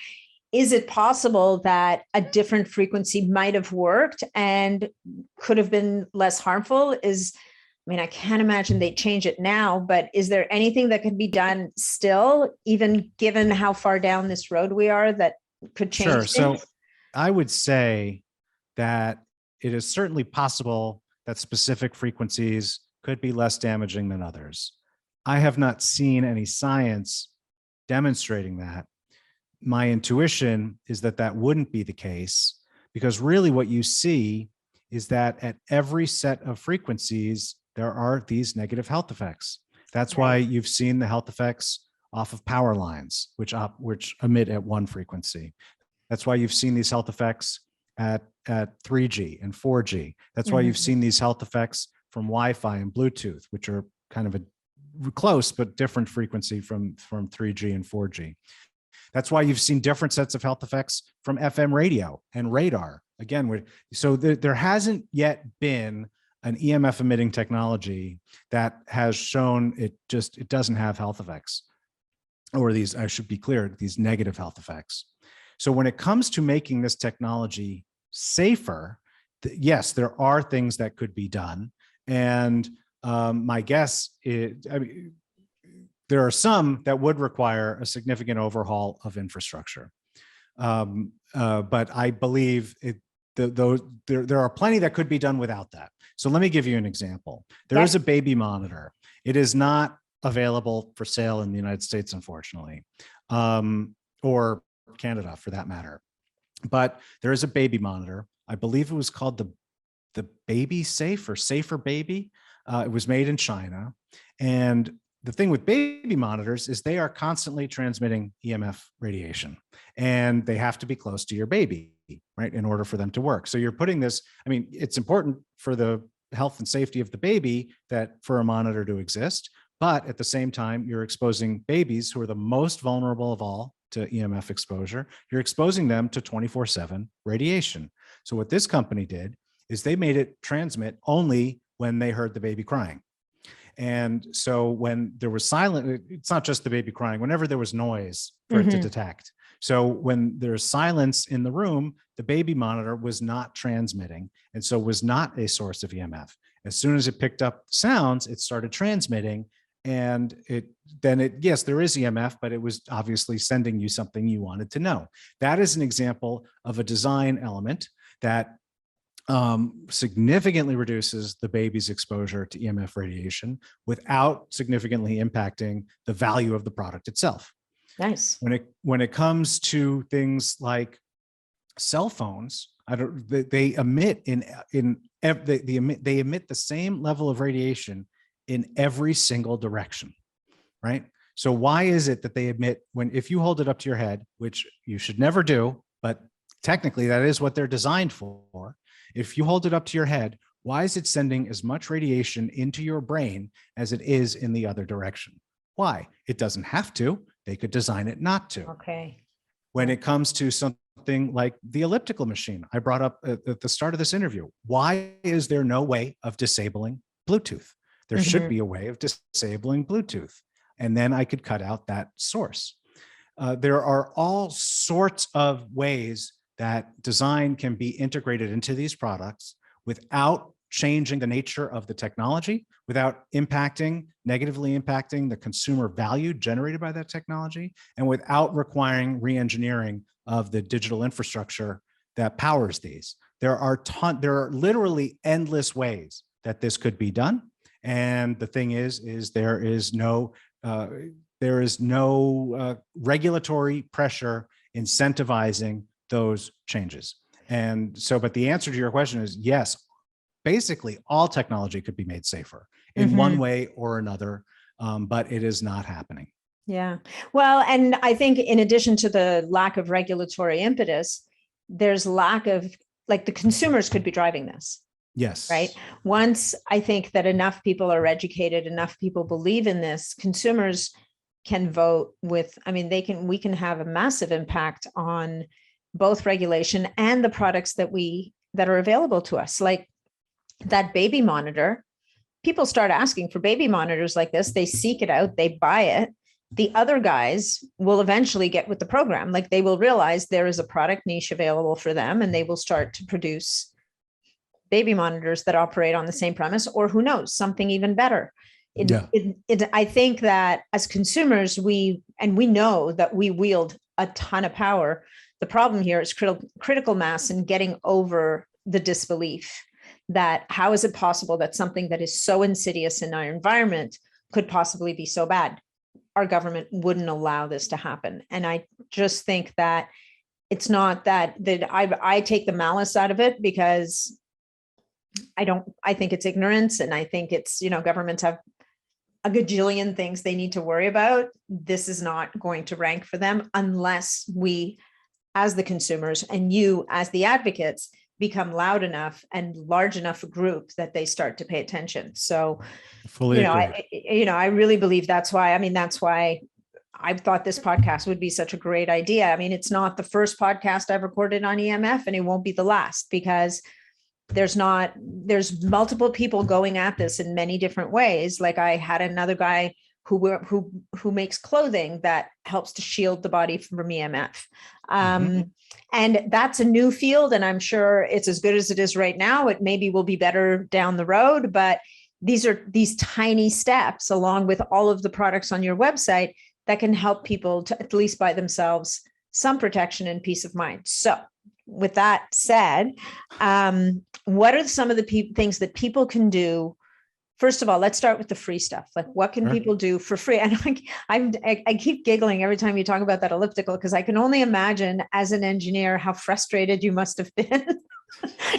Is it possible that a different frequency might have worked and could have been less harmful? I can't imagine they change it now, but is there anything that can be done still, even given how far down this road we are, that could change things? So I would say that it is certainly possible that specific frequencies could be less damaging than others. I have not seen any science demonstrating that. My intuition is that wouldn't be the case, because really what you see is that at every set of frequencies, there are these negative health effects. That's why you've seen the health effects off of power lines, which emit at one frequency. That's why you've seen these health effects at 3G and 4G. That's why you've seen these health effects from Wi-Fi and Bluetooth, which are kind of a close but different frequency from 3G and 4G. That's why you've seen different sets of health effects from FM radio and radar. Again, there hasn't yet been an EMF emitting technology that has shown it doesn't have health effects, or these, I should be clear, these negative health effects. So when it comes to making this technology safer, yes, there are things that could be done. And my guess is, there are some that would require a significant overhaul of infrastructure. But I believe there are plenty that could be done without that. So let me give you an example. There is a baby monitor. It is not available for sale in the United States, unfortunately, or Canada for that matter. But there is a baby monitor. I believe it was called the Baby Safe or Safer Baby. It was made in China. And the thing with baby monitors is they are constantly transmitting EMF radiation, and they have to be close to your baby, right, in order for them to work. So you're putting this, I mean, it's important for the health and safety of the baby that for a monitor to exist, but at the same time, you're exposing babies who are the most vulnerable of all to EMF exposure. You're exposing them to 24/7 radiation. So what this company did is they made it transmit only when they heard the baby crying. And so when there was silence, it's not just the baby crying, whenever there was noise for it to detect. So when there's silence in the room, the baby monitor was not transmitting, and so was not a source of EMF. As soon as it picked up sounds, it started transmitting, and yes, there is EMF, but it was obviously sending you something you wanted to know. That is an example of a design element that significantly reduces the baby's exposure to EMF radiation without significantly impacting the value of the product itself. Nice. When it comes to things like cell phones, they emit they emit the same level of radiation in every single direction, right? So why is it that they emit if you hold it up to your head, which you should never do, but technically that is what they're designed for. If you hold it up to your head, why is it sending as much radiation into your brain as it is in the other direction? Why? It doesn't have to. They could design it not to. Okay. When it comes to something like the elliptical machine, I brought up at the start of this interview, why is there no way of disabling Bluetooth? There should be a way of disabling Bluetooth. And then I could cut out that source. There are all sorts of ways that design can be integrated into these products without changing the nature of the technology, without negatively impacting the consumer value generated by that technology, and without requiring re-engineering of the digital infrastructure that powers these. There are literally endless ways that this could be done. And the thing is there is no regulatory pressure incentivizing those changes. And so, but the answer to your question is yes, basically all technology could be made safer in one way or another, but it is not happening. Yeah. Well, and I think in addition to the lack of regulatory impetus, there's lack of, like, the consumers could be driving this. Yes. Right. Once I think that enough people are educated, enough people believe in this, consumers can vote with, I mean, we can have a massive impact on both regulation and the products that are available to us. Like that baby monitor, people start asking for baby monitors like this, they seek it out, they buy it. The other guys will eventually get with the program. Like they will realize there is a product niche available for them, and they will start to produce baby monitors that operate on the same premise, or who knows, something even better. I think that as consumers, we know that we wield a ton of power. The problem here is critical mass and getting over the disbelief that how is it possible that something that is so insidious in our environment could possibly be so bad? Our government wouldn't allow this to happen. And I just think that it's not that I take the malice out of it, because I think it's ignorance. And I think it's, governments have a gajillion things they need to worry about. This is not going to rank for them unless we, as the consumers, and you as the advocates, become loud enough and large enough a group that they start to pay attention. So, fully agree. I really believe that's why I thought this podcast would be such a great idea. I mean, it's not the first podcast I've recorded on EMF, and it won't be the last, because there's multiple people going at this in many different ways. Like I had another guy who makes clothing that helps to shield the body from EMF. And that's a new field, and I'm sure it's as good as it is right now. It maybe will be better down the road, but these are these tiny steps, along with all of the products on your website, that can help people to at least buy themselves some protection and peace of mind. So with that said, what are some of the things that people can do? First of all, let's start with the free stuff. Like, what can people do for free? And I keep giggling every time you talk about that elliptical, because I can only imagine as an engineer how frustrated you must have been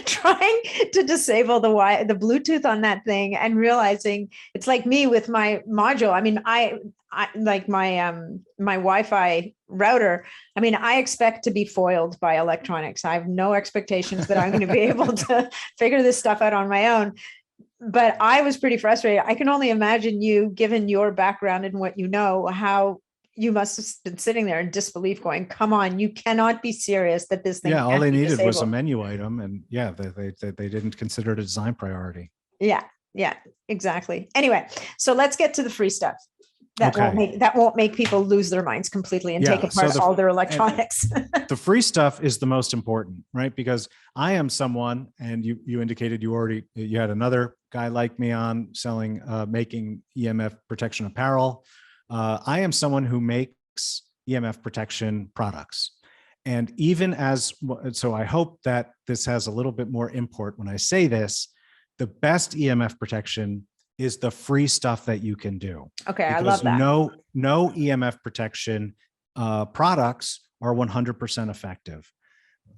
trying to disable the Bluetooth on that thing and realizing it's like me with my module. I mean, I like my Wi-Fi router. I mean, I expect to be foiled by electronics. I have no expectations that I'm going to be able to figure this stuff out on my own. But I was pretty frustrated. I can only imagine you, given your background and what you know, how you must have been sitting there in disbelief going, come on, you cannot be serious that this thing. Yeah, all they needed disabled. was a menu item, and yeah, they didn't consider it a design priority. Yeah, exactly. Anyway, so let's get to the free stuff. That won't make people lose their minds completely and take apart all their electronics. The free stuff is the most important, right? Because I am someone, and you indicated you had another guy like me on selling, making EMF protection apparel. I am someone who makes EMF protection products. And so I hope that this has a little bit more import when I say this. The best EMF protection is the free stuff that you can do. Okay, I love that. No EMF protection products are 100% effective.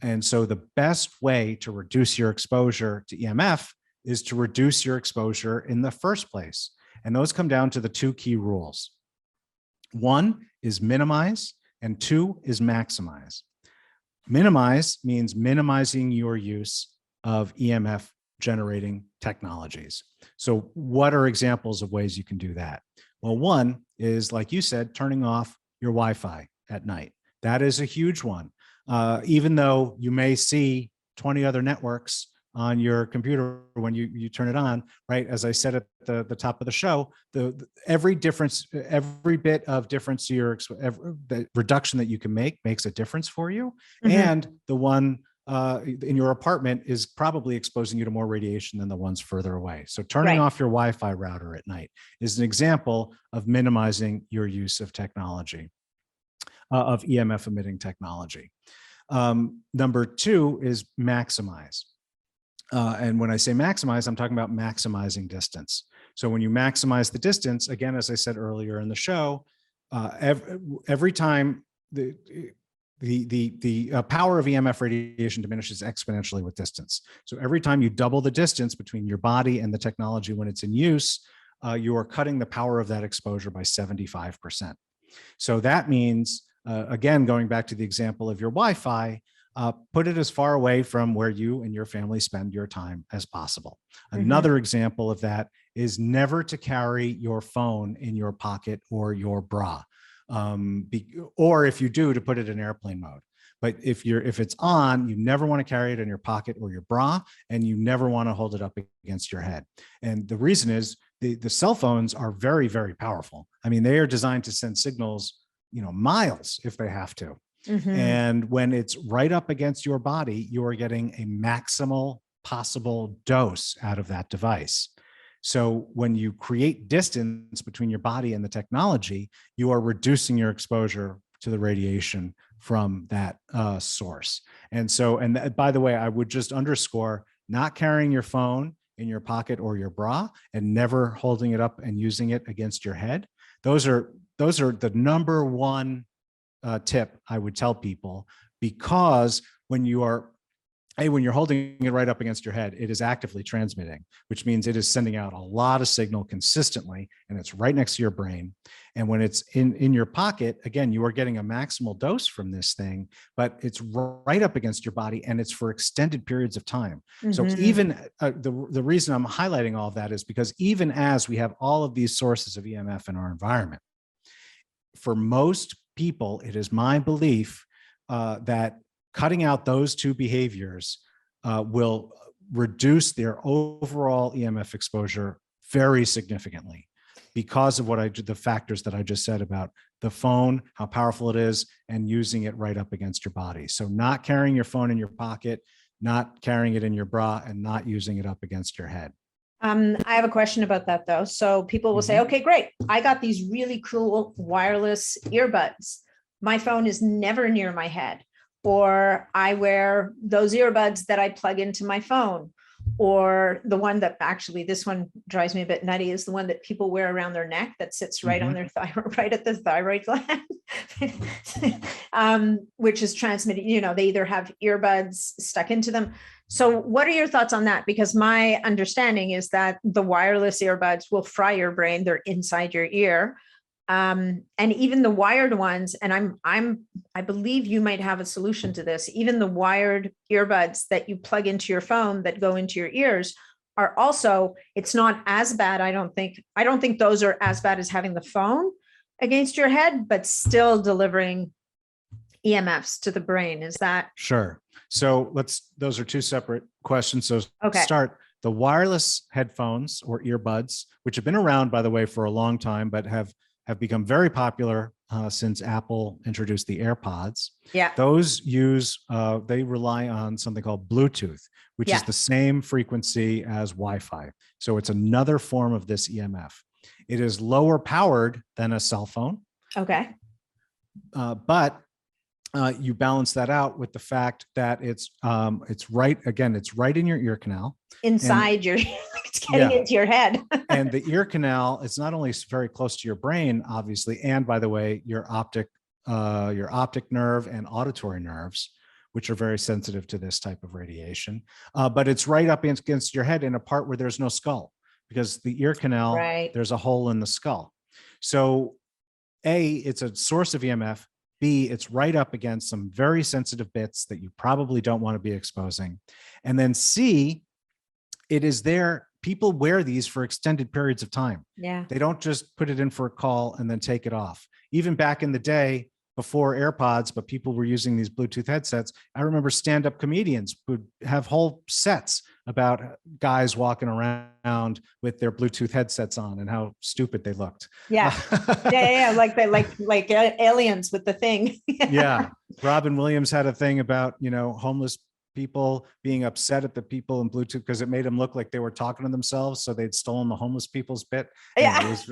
And so the best way to reduce your exposure to EMF is to reduce your exposure in the first place. And those come down to the two key rules. One is minimize, and two is maximize. Minimize means minimizing your use of EMF generating technologies. So what are examples of ways you can do that? Well, one is, like you said, turning off your Wi-Fi at night. That is a huge one. Even though you may see 20 other networks on your computer when you turn it on, right? As I said at the top of the show, every bit of difference to the reduction that you can make makes a difference for you. Mm-hmm. And the one in your apartment is probably exposing you to more radiation than the ones further away. So turning off your Wi-Fi router at night is an example of minimizing your use of technology, of EMF emitting technology. Number two is maximize. And when I say maximize, I'm talking about maximizing distance. So when you maximize the distance, again, as I said earlier in the show, every time the power of EMF radiation diminishes exponentially with distance. So every time you double the distance between your body and the technology when it's in use, you are cutting the power of that exposure by 75%. So that means, again, going back to the example of your Wi-Fi, put it as far away from where you and your family spend your time as possible. Mm-hmm. Another example of that is never to carry your phone in your pocket or your bra. Or if you do, to put it in airplane mode. But if it's on, you never want to carry it in your pocket or your bra, and you never want to hold it up against your head. And the reason is the cell phones are very, very powerful. I mean, they are designed to send signals, miles if they have to. Mm-hmm. And when it's right up against your body, you are getting a maximal possible dose out of that device. So when you create distance between your body and the technology, you are reducing your exposure to the radiation from that source. And by the way, I would just underscore not carrying your phone in your pocket or your bra and never holding it up and using it against your head. Those are the number one tip I would tell people, because when you're holding it right up against your head, it is actively transmitting, which means it is sending out a lot of signal consistently, and it's right next to your brain. And when it's in your pocket, again, you are getting a maximal dose from this thing, but it's right up against your body, and it's for extended periods of time. Mm-hmm. So even the reason I'm highlighting all of that is because even as we have all of these sources of EMF in our environment, for most people, it is my belief that cutting out those two behaviors will reduce their overall EMF exposure very significantly because of the factors that I just said about the phone, how powerful it is, and using it right up against your body. So not carrying your phone in your pocket, not carrying it in your bra, and not using it up against your head. I have a question about that though. So people will say, okay, great. I got these really cool wireless earbuds. My phone is never near my head. or I wear those earbuds that I plug into my phone, or the one that actually, this one drives me a bit nutty, is the one that people wear around their neck that sits right on their thyroid, right at the thyroid gland, which is transmitted, they either have earbuds stuck into them. So what are your thoughts on that? Because my understanding is that the wireless earbuds will fry your brain. They're inside your ear. And even the wired ones, and I believe you might have a solution to this. Even the wired earbuds that you plug into your phone that go into your ears are also, it's not as bad. I don't think those are as bad as having the phone against your head, but still delivering EMFs to the brain. Is that? Sure. So those are two separate questions. So Okay. Start the wireless headphones or earbuds, which have been around, by the way, for a long time, but have become very popular since Apple introduced the AirPods. Yeah. Those they rely on something called Bluetooth, which is the same frequency as Wi-Fi. So it's another form of this EMF. It is lower powered than a cell phone. Okay. But you balance that out with the fact that it's right in your ear canal. Inside your, it's getting into your head. And the ear canal is not only very close to your brain, obviously, and by the way, your optic nerve and auditory nerves, which are very sensitive to this type of radiation. But it's right up against your head in a part where there's no skull, because the ear canal, there's a hole in the skull. So A, it's a source of EMF. B, it's right up against some very sensitive bits that you probably don't want to be exposing. And then C, it is there. People wear these for extended periods of time. Yeah. They don't just put it in for a call and then take it off. Even back in the day, before AirPods, but people were using these Bluetooth headsets. I remember stand-up comedians would have whole sets about guys walking around with their Bluetooth headsets on and how stupid they looked. Yeah. Like aliens with the thing. Yeah. Robin Williams had a thing about, homeless people being upset at the people in Bluetooth because it made them look like they were talking to themselves. So they'd stolen the homeless people's bit. Yeah. It was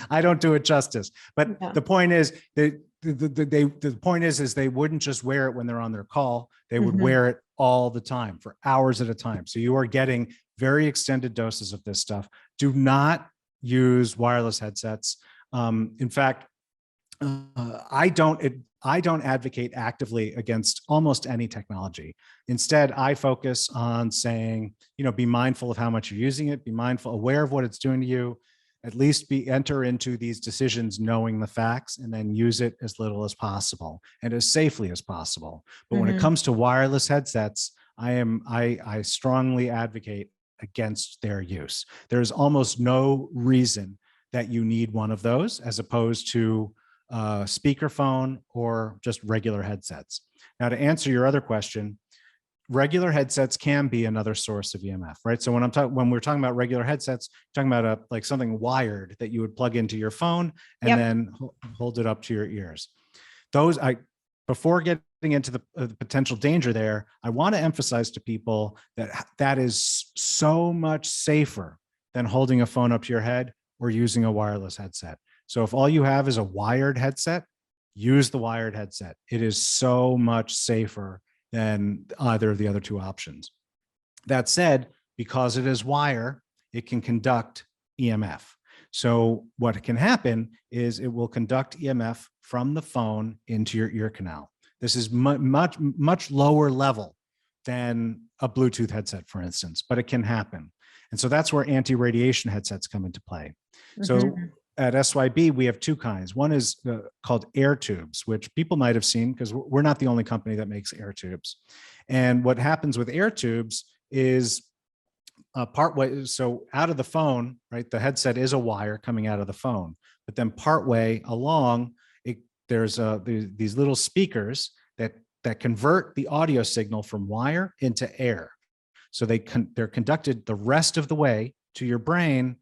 I don't do it justice, but the point is the point is they wouldn't just wear it when they're on their call. They would wear it all the time for hours at a time. So you are getting very extended doses of this stuff. Do not use wireless headsets. In fact, I don't advocate actively against almost any technology. Instead, I focus on saying, be mindful of how much you're using it, be aware of what it's doing to you, at least enter into these decisions knowing the facts, and then use it as little as possible and as safely as possible. But when it comes to wireless headsets, I strongly advocate against their use. There's almost no reason that you need one of those as opposed to speakerphone or just regular headsets. Now, to answer your other question, regular headsets can be another source of EMF, right? So when we're talking about regular headsets, we're talking about like something wired that you would plug into your phone and then hold it up to your ears. Before getting into the potential danger there, I want to emphasize to people that is so much safer than holding a phone up to your head or using a wireless headset. So if all you have is a wired headset, use the wired headset. It is so much safer than either of the other two options. That said, because it is wire, it can conduct EMF. So what can happen is it will conduct EMF from the phone into your ear canal. This is much lower level than a Bluetooth headset, for instance, but it can happen. And so that's where anti-radiation headsets come into play. So at SYB, we have two kinds. One is called air tubes, which people might have seen because we're not the only company that makes air tubes. And what happens with air tubes is partway, so out of the phone, right? The headset is a wire coming out of the phone, but then partway along, there's these little speakers that convert the audio signal from wire into air. So they're conducted the rest of the way to your brain,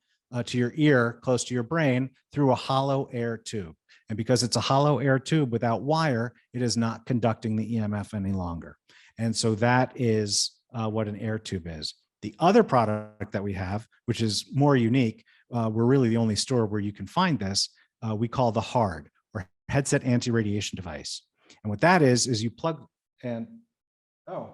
to your ear, close to your brain, through a hollow air tube. And because it's a hollow air tube without wire, it is not conducting the EMF any longer. And so that is what an air tube is. The other product that we have, which is more unique, we're really the only store where you can find this, we call the HARD, or headset anti-radiation device. And what that is you plug and, oh,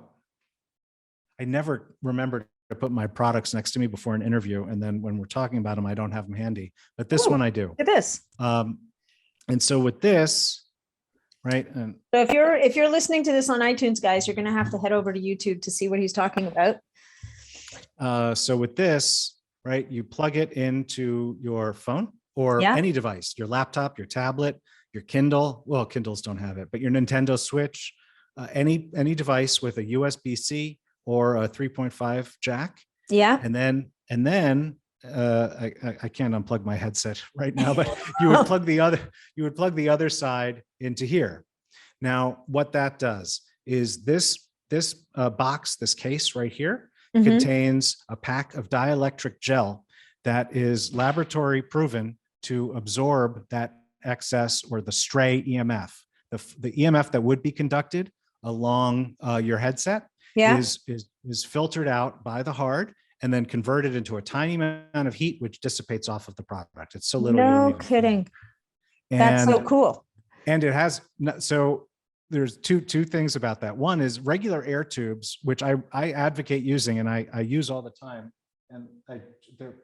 I never remembered to put my products next to me before an interview. And then when we're talking about them, I don't have them handy, but this one I do. Look at this. And so with this, right. And So if you're listening to this on iTunes, guys, you're going to have to head over to YouTube to see what he's talking about. So with this, right, you plug it into your phone or any device, your laptop, your tablet, your Kindle. Well, Kindles don't have it, but your Nintendo Switch, any device with a USB-C or a 3.5 jack. Yeah. And then I can't unplug my headset right now, but you would plug the other side into here. Now, what that does is this box, this case right here, contains a pack of dielectric gel that is laboratory proven to absorb that excess or the stray EMF. The EMF that would be conducted along your headset is filtered out by the hard and then converted into a tiny amount of heat, which dissipates off of the product. It's so little. No kidding. That's so cool. And it has, so there's two things about that. One is regular air tubes, which I advocate using and I use all the time. And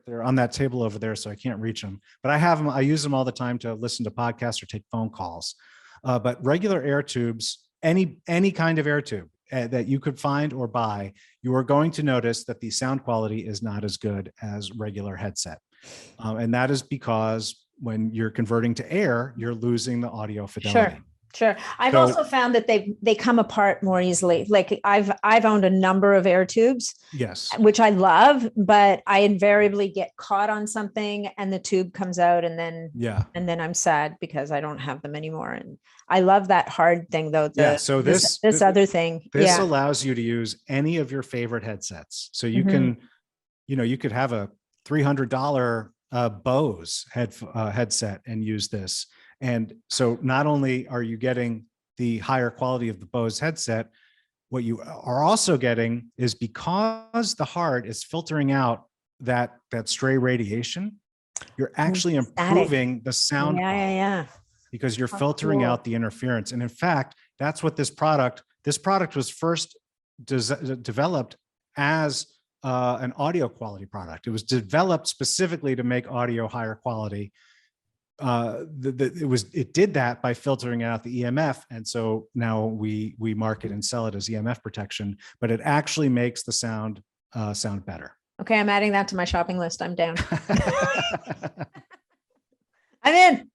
they're on that table over there, so I can't reach them. But I have them. I use them all the time to listen to podcasts or take phone calls. But regular air tubes, any kind of air tube that you could find or buy, you are going to notice that the sound quality is not as good as regular headset. And that is because when you're converting to air, you're losing the audio fidelity. Sure. I've also found that they come apart more easily. Like I've owned a number of air tubes, yes, which I love, but I invariably get caught on something and the tube comes out and then I'm sad because I don't have them anymore. And I love that hard thing though. So this other thing, this allows you to use any of your favorite headsets. So you can, you could have a $300 Bose headset and use this. And so not only are you getting the higher quality of the Bose headset, what you are also getting is because the hard is filtering out that stray radiation, you're actually improving the sound quality because you're filtering out the interference. And in fact, that's what this product was first developed as an audio quality product. It was developed specifically to make audio higher quality. It did that by filtering out the EMF, and so now we market and sell it as EMF protection, but it actually makes the sound better. Okay, I'm adding that to my shopping list. I'm down. I'm in.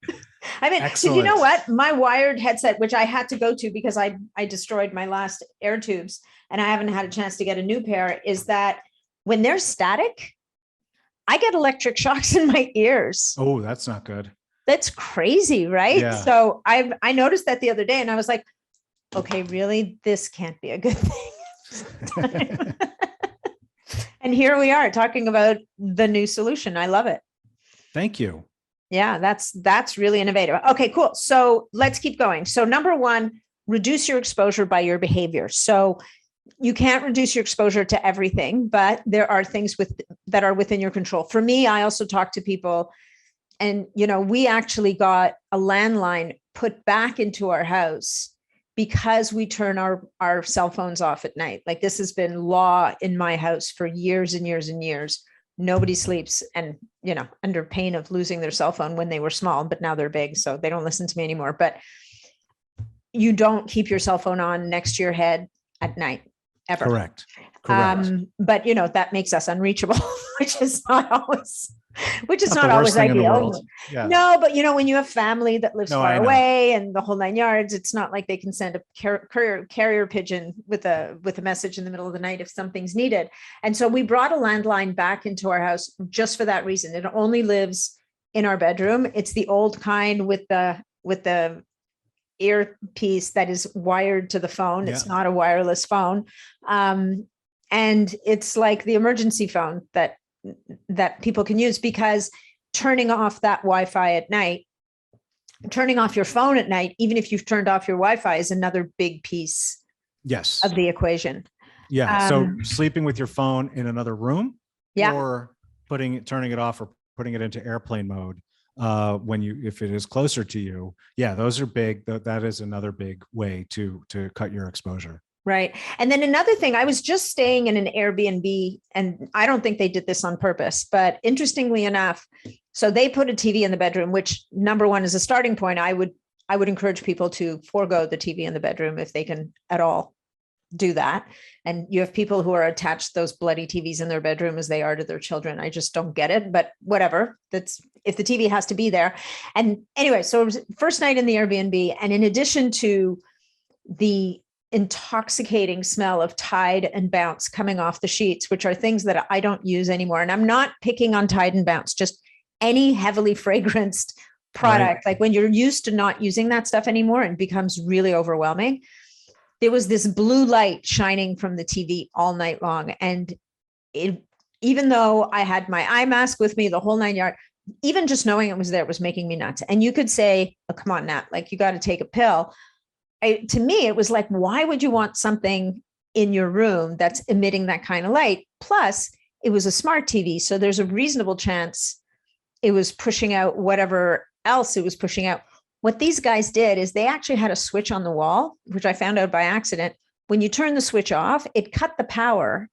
Excellent. So you know what? My wired headset, which I had to go to because I destroyed my last air tubes and I haven't had a chance to get a new pair, is that when they're static, I get electric shocks in my ears. Oh, that's not good. That's crazy, right? Yeah. So I noticed that the other day and I was like, okay, really? This can't be a good thing. And here we are talking about the new solution. I love it. Thank you. Yeah, that's really innovative. Okay, cool. So let's keep going. So number one, reduce your exposure by your behavior. So you can't reduce your exposure to everything, but there are things that are within your control. For me, I also talk to people. And, we actually got a landline put back into our house because we turn our cell phones off at night. Like this has been law in my house for years and years and years. Nobody sleeps and, under pain of losing their cell phone when they were small, but now they're big. So they don't listen to me anymore. But you don't keep your cell phone on next to your head at night ever. Correct. But, that makes us unreachable, which is not always ideal. Yeah. No, but when you have family that lives far away and the whole 9 yards, it's not like they can send a carrier pigeon with a message in the middle of the night if something's needed. And so we brought a landline back into our house just for that reason. It only lives in our bedroom. It's the old kind with the earpiece that is wired to the phone. It's not a wireless phone. And it's like the emergency phone that people can use, because turning off that Wi-Fi at night, turning off your phone at night, even if you've turned off your Wi-Fi, is another big piece of the equation. Yeah. So sleeping with your phone in another room or turning it off or putting it into airplane mode if it is closer to you. Yeah, those are big. That is another big way to cut your exposure. Right. And then another thing, I was just staying in an Airbnb, and I don't think they did this on purpose, but interestingly enough, so they put a TV in the bedroom, which, number one, is a starting point. I would encourage people to forego the TV in the bedroom if they can at all do that. And you have people who are attached to those bloody TVs in their bedroom as they are to their children. I just don't get it, but whatever. That's if the TV has to be there. And anyway, so it was first night in the Airbnb. And in addition to the intoxicating smell of Tide and Bounce coming off the sheets, which are things that I don't use anymore. And I'm not picking on Tide and Bounce, just any heavily fragranced product. Right. Like when you're used to not using that stuff anymore and it becomes really overwhelming. There was this blue light shining from the TV all night long. And even though I had my eye mask with me, the whole 9 yards, even just knowing it was there was making me nuts. And you could say, oh, come on, Nat, like you got to take a pill. To me, it was like, why would you want something in your room that's emitting that kind of light? Plus, it was a smart TV. So there's a reasonable chance it was pushing out whatever else it was pushing out. What these guys did is they actually had a switch on the wall, which I found out by accident. When you turn the switch off, it cut the power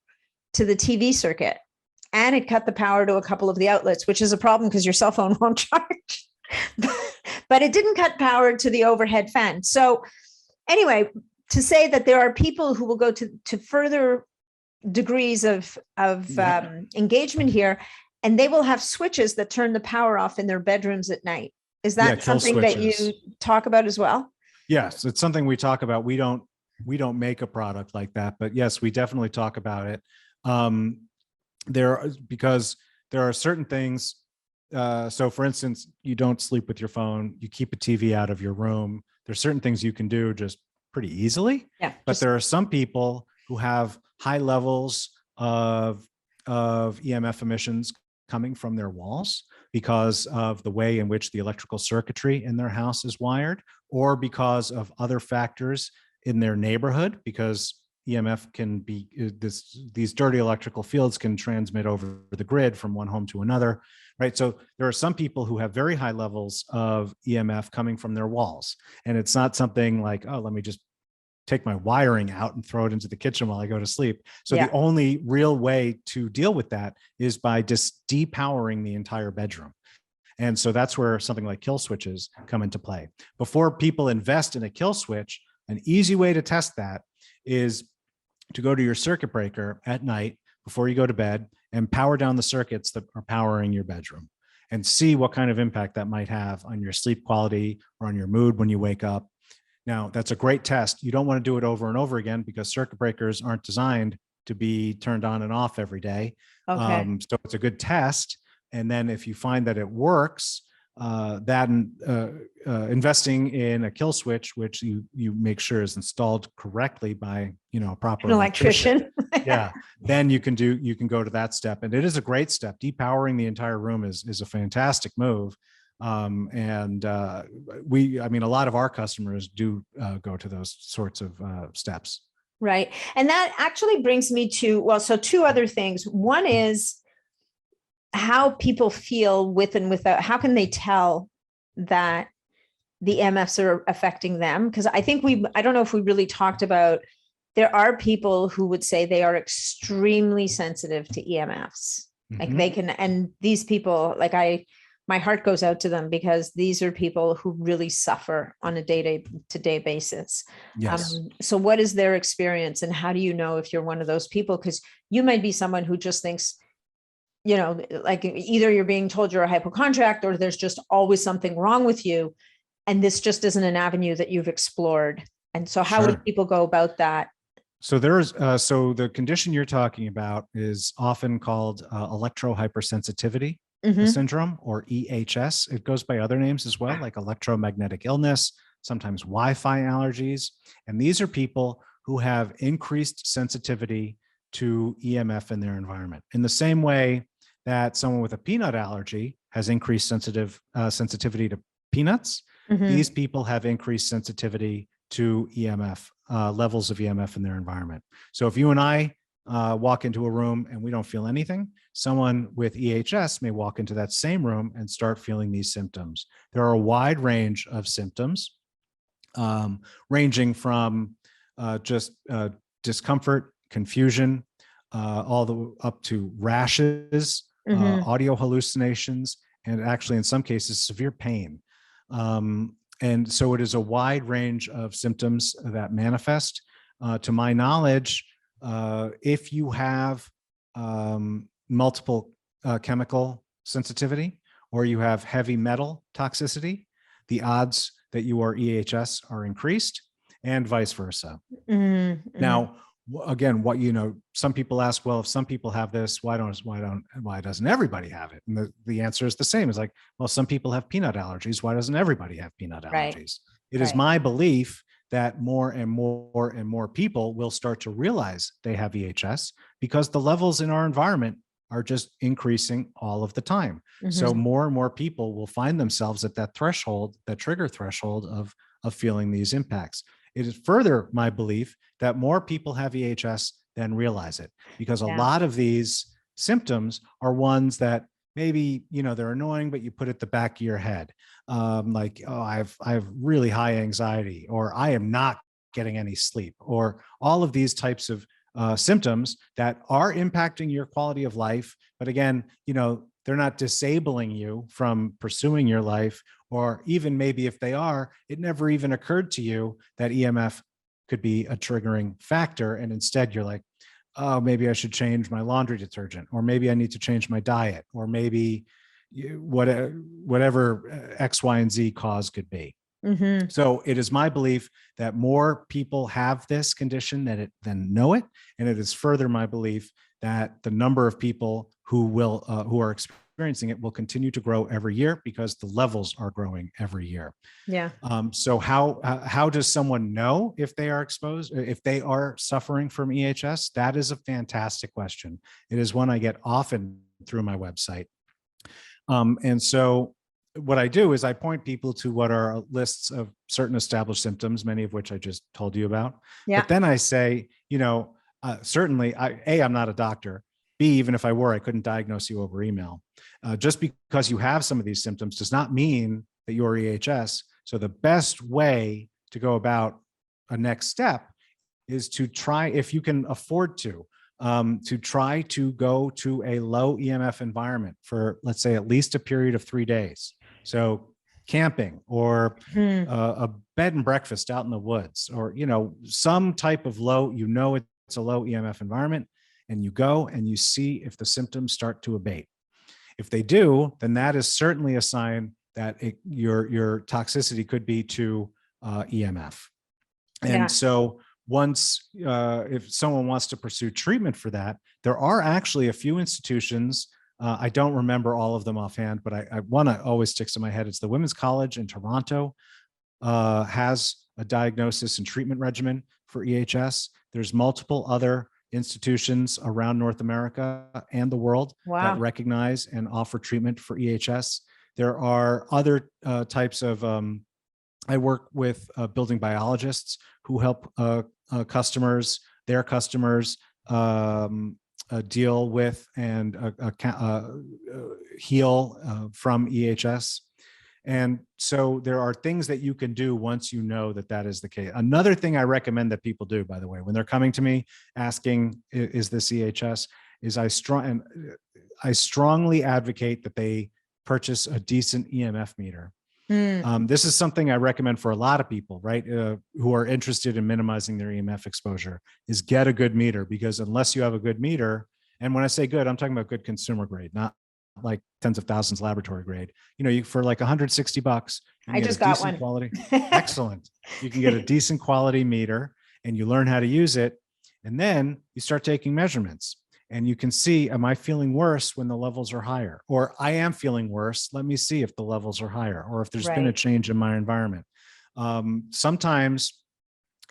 to the TV circuit and it cut the power to a couple of the outlets, which is a problem because your cell phone won't charge. But it didn't cut power to the overhead fan. So anyway, to say that there are people who will go to further degrees of engagement here, and they will have switches that turn the power off in their bedrooms at night. Is that something that you talk about as well? Yes, it's something we talk about. We don't make a product like that, but yes, we definitely talk about it. Because there are certain things. So for instance, you don't sleep with your phone, you keep a TV out of your room. There's certain things you can do just pretty easily. Yeah. But there are some people who have high levels of EMF emissions coming from their walls because of the way in which the electrical circuitry in their house is wired, or because of other factors in their neighborhood, because EMF can be these dirty electrical fields can transmit over the grid from one home to another, right? So there are some people who have very high levels of EMF coming from their walls. And it's not something like, oh, let me just take my wiring out and throw it into the kitchen while I go to sleep. So the only real way to deal with that is by just depowering the entire bedroom. And so that's where something like kill switches come into play. Before people invest in a kill switch, an easy way to test that is to go to your circuit breaker at night before you go to bed and power down the circuits that are powering your bedroom and see what kind of impact that might have on your sleep quality or on your mood when you wake up. Now, that's a great test. You don't want to do it over and over again because circuit breakers aren't designed to be turned on and off every day. Okay. So it's a good test. And then if you find that it works, investing in a kill switch, which you make sure is installed correctly by a proper electrician. Yeah, then you can go to that step, and it is a great step. Depowering the entire room is a fantastic move. A lot of our customers do go to those sorts of steps. Right. And that actually brings me to, so two other things. One is how people feel with and without. How can they tell that the EMFs are affecting them? Because I think I don't know if we really talked about, there are people who would say they are extremely sensitive to EMFs. Mm-hmm. Like they can, and these people, like my heart goes out to them because these are people who really suffer on a day-to-day basis. Yes. So what is their experience, and how do you know if you're one of those people? Because you might be someone who just thinks, like either you're being told you're a hypochondriac or there's just always something wrong with you. And this just isn't an avenue that you've explored. And so how would people go about that? So so the condition you're talking about is often called electrohypersensitivity syndrome, or EHS. It goes by other names as well, like electromagnetic illness, sometimes Wi-Fi allergies. And these are people who have increased sensitivity to EMF in their environment. In the same way that someone with a peanut allergy has increased sensitivity to peanuts, these people have increased sensitivity to EMF, levels of EMF in their environment. So if you and I walk into a room and we don't feel anything. Someone with EHS may walk into that same room and start feeling these symptoms. There are a wide range of symptoms, ranging from just discomfort, confusion, all the way up to rashes, audio hallucinations, and actually in some cases, severe pain. And so it is a wide range of symptoms that manifest. To my knowledge, if you have multiple chemical sensitivity or you have heavy metal toxicity, the odds that you are EHS are increased, and vice versa. Now, again, some people ask, well, if some people have this, why doesn't everybody have it? And the answer is the same. It's like, well, some people have peanut allergies. Why doesn't everybody have peanut allergies? It is my belief that more and more and more people will start to realize they have EHS because the levels in our environment are just increasing all of the time. So more and more people will find themselves at that threshold, that trigger threshold of feeling these impacts. It is further my belief that more people have EHS than realize it, because a lot of these symptoms are ones that maybe, they're annoying, but you put at the back of your head. Like, oh, I have really high anxiety, or I am not getting any sleep, or all of these types of symptoms that are impacting your quality of life. But again, they're not disabling you from pursuing your life, or even maybe if they are, it never even occurred to you that EMF could be a triggering factor. And instead you're like, oh, maybe I should change my laundry detergent, or maybe I need to change my diet, or maybe whatever X, Y, and Z cause could be. So it is my belief that more people have this condition than know it. And it is further my belief that the number of people who are experiencing it will continue to grow every year because the levels are growing every year. Yeah. So how does someone know if they are exposed, if they are suffering from EHS? That is a fantastic question. It is one I get often through my website. And so what I do is I point people to what are lists of certain established symptoms, many of which I just told you about. Yeah. But then I say, certainly, I'm not a doctor. B, even if I were, I couldn't diagnose you over email. Just because you have some of these symptoms does not mean that you're EHS. So the best way to go about a next step is to try, if you can afford to try to go to a low EMF environment for, let's say, at least a period of 3 days. So camping, or a bed and breakfast out in the woods, or, some type of low, it's a low EMF environment, and you go and you see if the symptoms start to abate. If they do, then that is certainly a sign that your toxicity could be to EMF. And so once, if someone wants to pursue treatment for that, there are actually a few institutions. I don't remember all of them offhand, but I one that always sticks in my head. It's the Women's College in Toronto, has a diagnosis and treatment regimen for EHS. There's multiple other institutions around North America and the world that recognize and offer treatment for EHS. There are other types of, I work with building biologists who help their customers deal with and heal from EHS. And so there are things that you can do once you know that is the case. Another thing I recommend that people do, by the way, when they're coming to me asking, is this EHS, is I strongly advocate that they purchase a decent EMF meter. This is something I recommend for a lot of people, right, who are interested in minimizing their EMF exposure, is get a good meter, because unless you have a good meter, and when I say good, I'm talking about good consumer grade, not like tens of thousands laboratory grade. You for like $160, I just got one. Quality. Excellent. You can get a decent quality meter, and you learn how to use it, and then you start taking measurements. And you can see, am I feeling worse when the levels are higher? Or I am feeling worse. Let me see if the levels are higher, or if there's been a change in my environment. Sometimes,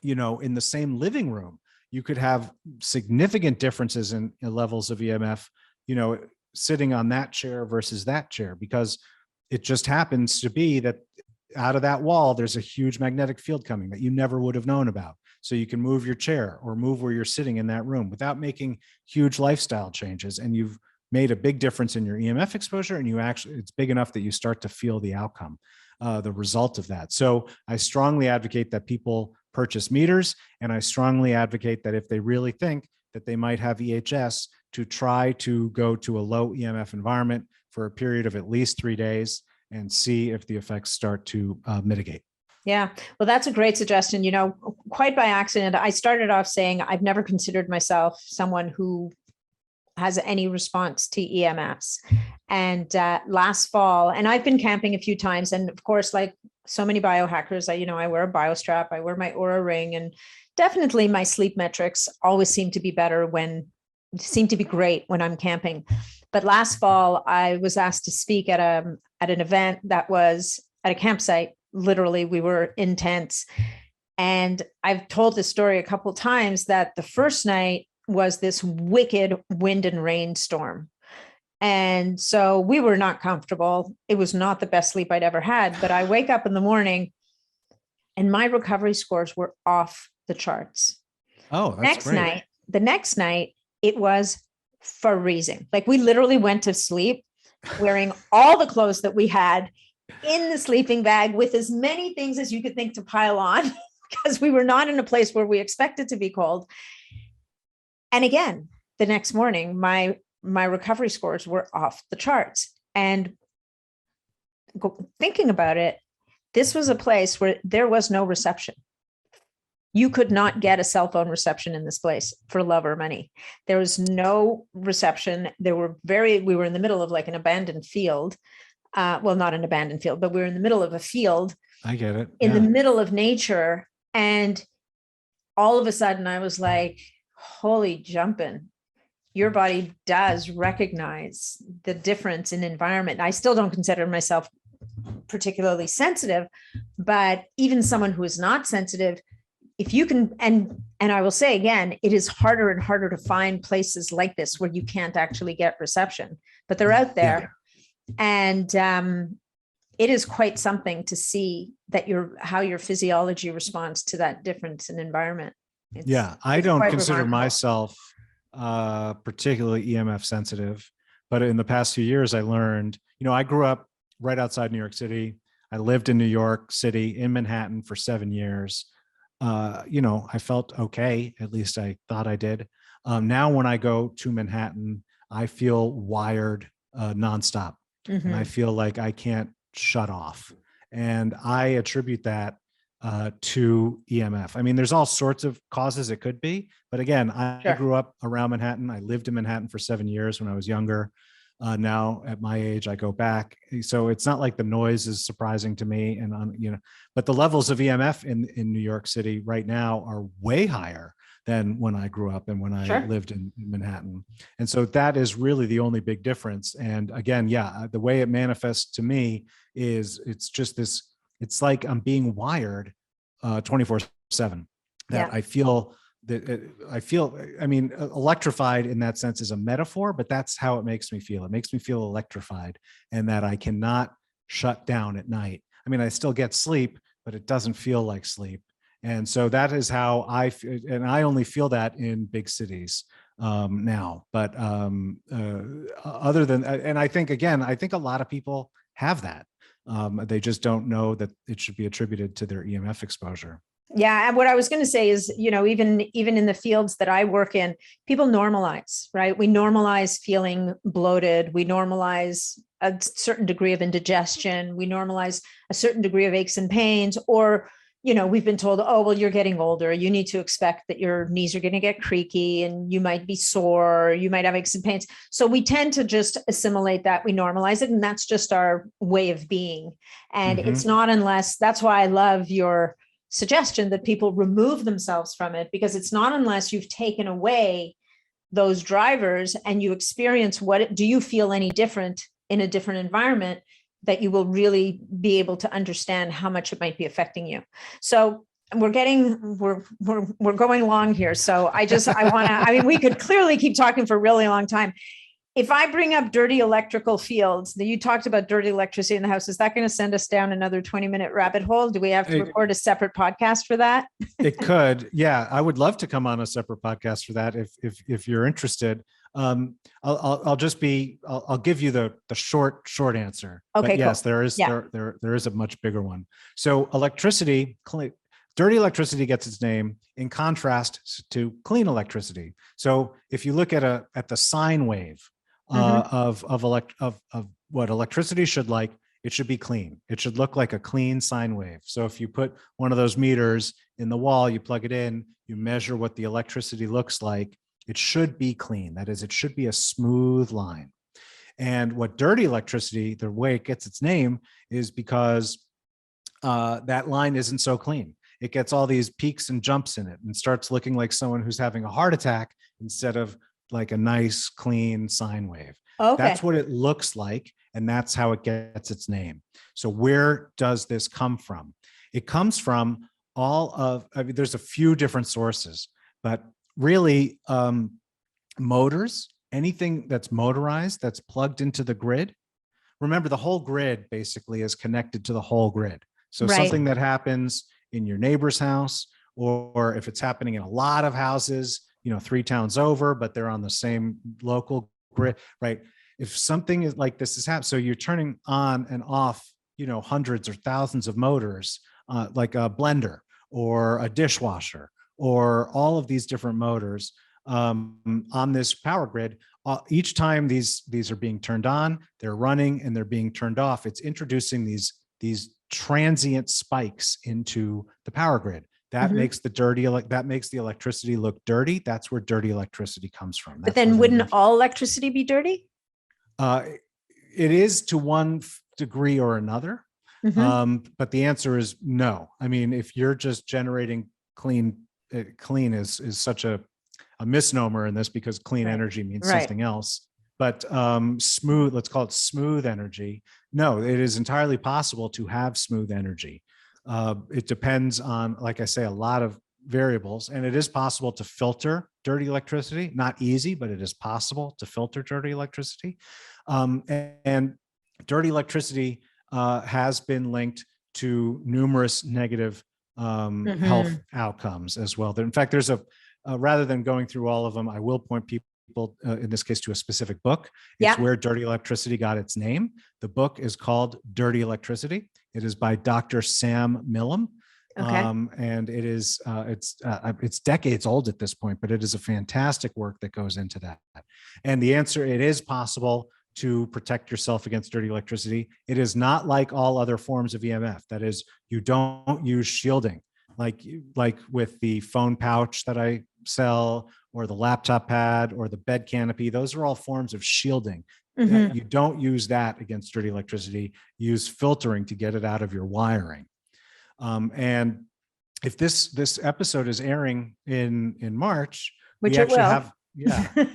in the same living room, you could have significant differences in levels of EMF, sitting on that chair versus that chair, because it just happens to be that out of that wall, there's a huge magnetic field coming that you never would have known about. So you can move your chair or move where you're sitting in that room without making huge lifestyle changes. And you've made a big difference in your EMF exposure, and it's big enough that you start to feel the outcome, the result of that. So I strongly advocate that people purchase meters, and I strongly advocate that if they really think that they might have EHS, to try to go to a low EMF environment for a period of at least 3 days and see if the effects start to mitigate. Yeah, well, that's a great suggestion. Quite by accident, I started off saying I've never considered myself someone who has any response to EMFs. And last fall, and I've been camping a few times, and of course, like so many biohackers, I wear a biostrap, I wear my Aura ring, and definitely my sleep metrics always seem to be great when I'm camping. But last fall, I was asked to speak at an event that was at a campsite. Literally, we were in tents. And I've told this story a couple of times that the first night was this wicked wind and rain storm. And so we were not comfortable. It was not the best sleep I'd ever had. But I wake up in the morning and my recovery scores were off the charts. Oh, that's great. The next night, it was freezing. Like, we literally went to sleep wearing all the clothes that we had in the sleeping bag with as many things as you could think to pile on, because we were not in a place where we expected to be cold. And again, the next morning, my recovery scores were off the charts. And thinking about it, this was a place where there was no reception. You could not get a cell phone reception in this place for love or money. There was no reception. We were in the middle of like an abandoned field. Well, not an abandoned field, but we were in the middle of a field. I get it. In the middle of nature. And all of a sudden I was like, holy jumping. Your body does recognize the difference in environment. I still don't consider myself particularly sensitive, but even someone who is not sensitive, if you can, and I will say again, it is harder and harder to find places like this where you can't actually get reception, but they're out there. Yeah. And it is quite something to see that how your physiology responds to that difference in environment. I don't consider myself particularly EMF sensitive, but in the past few years, I learned, I grew up right outside New York City. I lived in New York City in Manhattan for 7 years. I felt okay. At least I thought I did. Now, when I go to Manhattan, I feel wired nonstop. Mm-hmm. And I feel like I can't shut off. And I attribute that to EMF. I mean, there's all sorts of causes it could be. But again, I grew up around Manhattan. I lived in Manhattan for 7 years when I was younger. Now at my age, I go back. So it's not like the noise is surprising to me. And, but the levels of EMF in New York City right now are way higher than when I grew up and when I lived in Manhattan. And so that is really the only big difference. And again, the way it manifests to me is it's just this, it's like I'm being wired 24/7, that I feel electrified in that sense is a metaphor, but that's how it makes me feel. It makes me feel electrified, and that I cannot shut down at night. I mean, I still get sleep, but it doesn't feel like sleep. And so that is how I feel, and I only feel that in big cities now. But other than, and I think a lot of people have that. They just don't know that it should be attributed to their EMF exposure. Yeah. And what I was going to say is, even in the fields that I work in, people normalize, right? We normalize feeling bloated. We normalize a certain degree of indigestion. We normalize a certain degree of aches and pains, or, we've been told, oh, well, you're getting older. You need to expect that your knees are going to get creaky and you might be sore, you might have aches and pains. So we tend to just assimilate that. We normalize it. And that's just our way of being. And it's not that's why I love your suggestion that people remove themselves from it, because it's not unless you've taken away those drivers and you experience do you feel any different in a different environment, that you will really be able to understand how much it might be affecting you. So we're going long here. So we could clearly keep talking for a really long time. if I bring up dirty electrical fields, you talked about dirty electricity in the house, is that going to send us down another 20-minute rabbit hole? Do we have to record a separate podcast for that? It could. Yeah. I would love to come on a separate podcast for that if you're interested. I'll give you the short answer. Okay. But yes, cool. there is a much bigger one. So dirty electricity gets its name in contrast to clean electricity. So if you look at the sine wave of what electricity should like, it should be clean. It should look like a clean sine wave. So if you put one of those meters in the wall, you plug it in, you measure what the electricity looks like, it should be clean. That is, it should be a smooth line. And what dirty electricity, the way it gets its name is because that line isn't so clean. It gets all these peaks and jumps in it and starts looking like someone who's having a heart attack instead of like a nice, clean sine wave. Okay. That's what it looks like. And that's how it gets its name. So where does this come from? It comes from there's a few different sources, but really motors, anything that's motorized, that's plugged into the grid. Remember, the whole grid basically is connected to the whole grid. So something that happens in your neighbor's house, or if it's happening in a lot of houses, 3 towns over, but they're on the same local grid, right? If something is like this is happening, so you're turning on and off, hundreds or thousands of motors, like a blender or a dishwasher, or all of these different motors on this power grid. Each time these are being turned on, they're running and they're being turned off. It's introducing these transient spikes into the power grid. That makes that makes the electricity look dirty. That's where dirty electricity comes from. But then wouldn't all electricity be dirty? It is to one degree or another. But the answer is no. I mean, if you're just generating clean is such a misnomer in this, because clean energy means something else. But smooth, let's call it smooth energy. No, it is entirely possible to have smooth energy. It depends on, like I say, a lot of variables, and it is possible to filter dirty electricity. Not easy, but it is possible to filter dirty electricity. And dirty electricity has been linked to numerous negative health outcomes as well. In fact, there's rather than going through all of them, I will point people in this case to a specific book. It's where dirty electricity got its name. The book is called Dirty Electricity. It is by Dr. Sam Millam. And it is it's decades old at this point, but it is a fantastic work that goes into that. And the answer, it is possible to protect yourself against dirty electricity. It is not like all other forms of EMF. That is, you don't use shielding like with the phone pouch that I sell, or the laptop pad, or the bed canopy. Those are all forms of shielding. You don't use that against dirty electricity. Use filtering to get it out of your wiring. And if this episode is airing in March, which we actually have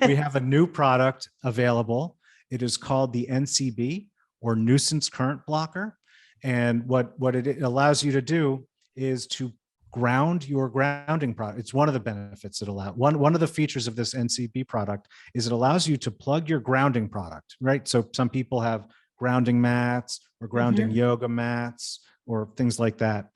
we have a new product available. It is called the NCB, or nuisance current blocker. And what it allows you to do is to ground your grounding product. It's one of the benefits it allows. One of the features of this NCB product is it allows you to plug your grounding product, right? So some people have grounding mats or grounding yoga mats or things like that.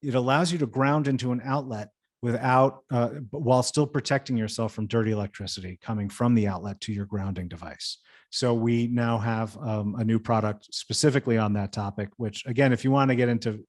It allows you to ground into an outlet without, while still protecting yourself from dirty electricity coming from the outlet to your grounding device. So we now have a new product specifically on that topic, which again, if you want to get into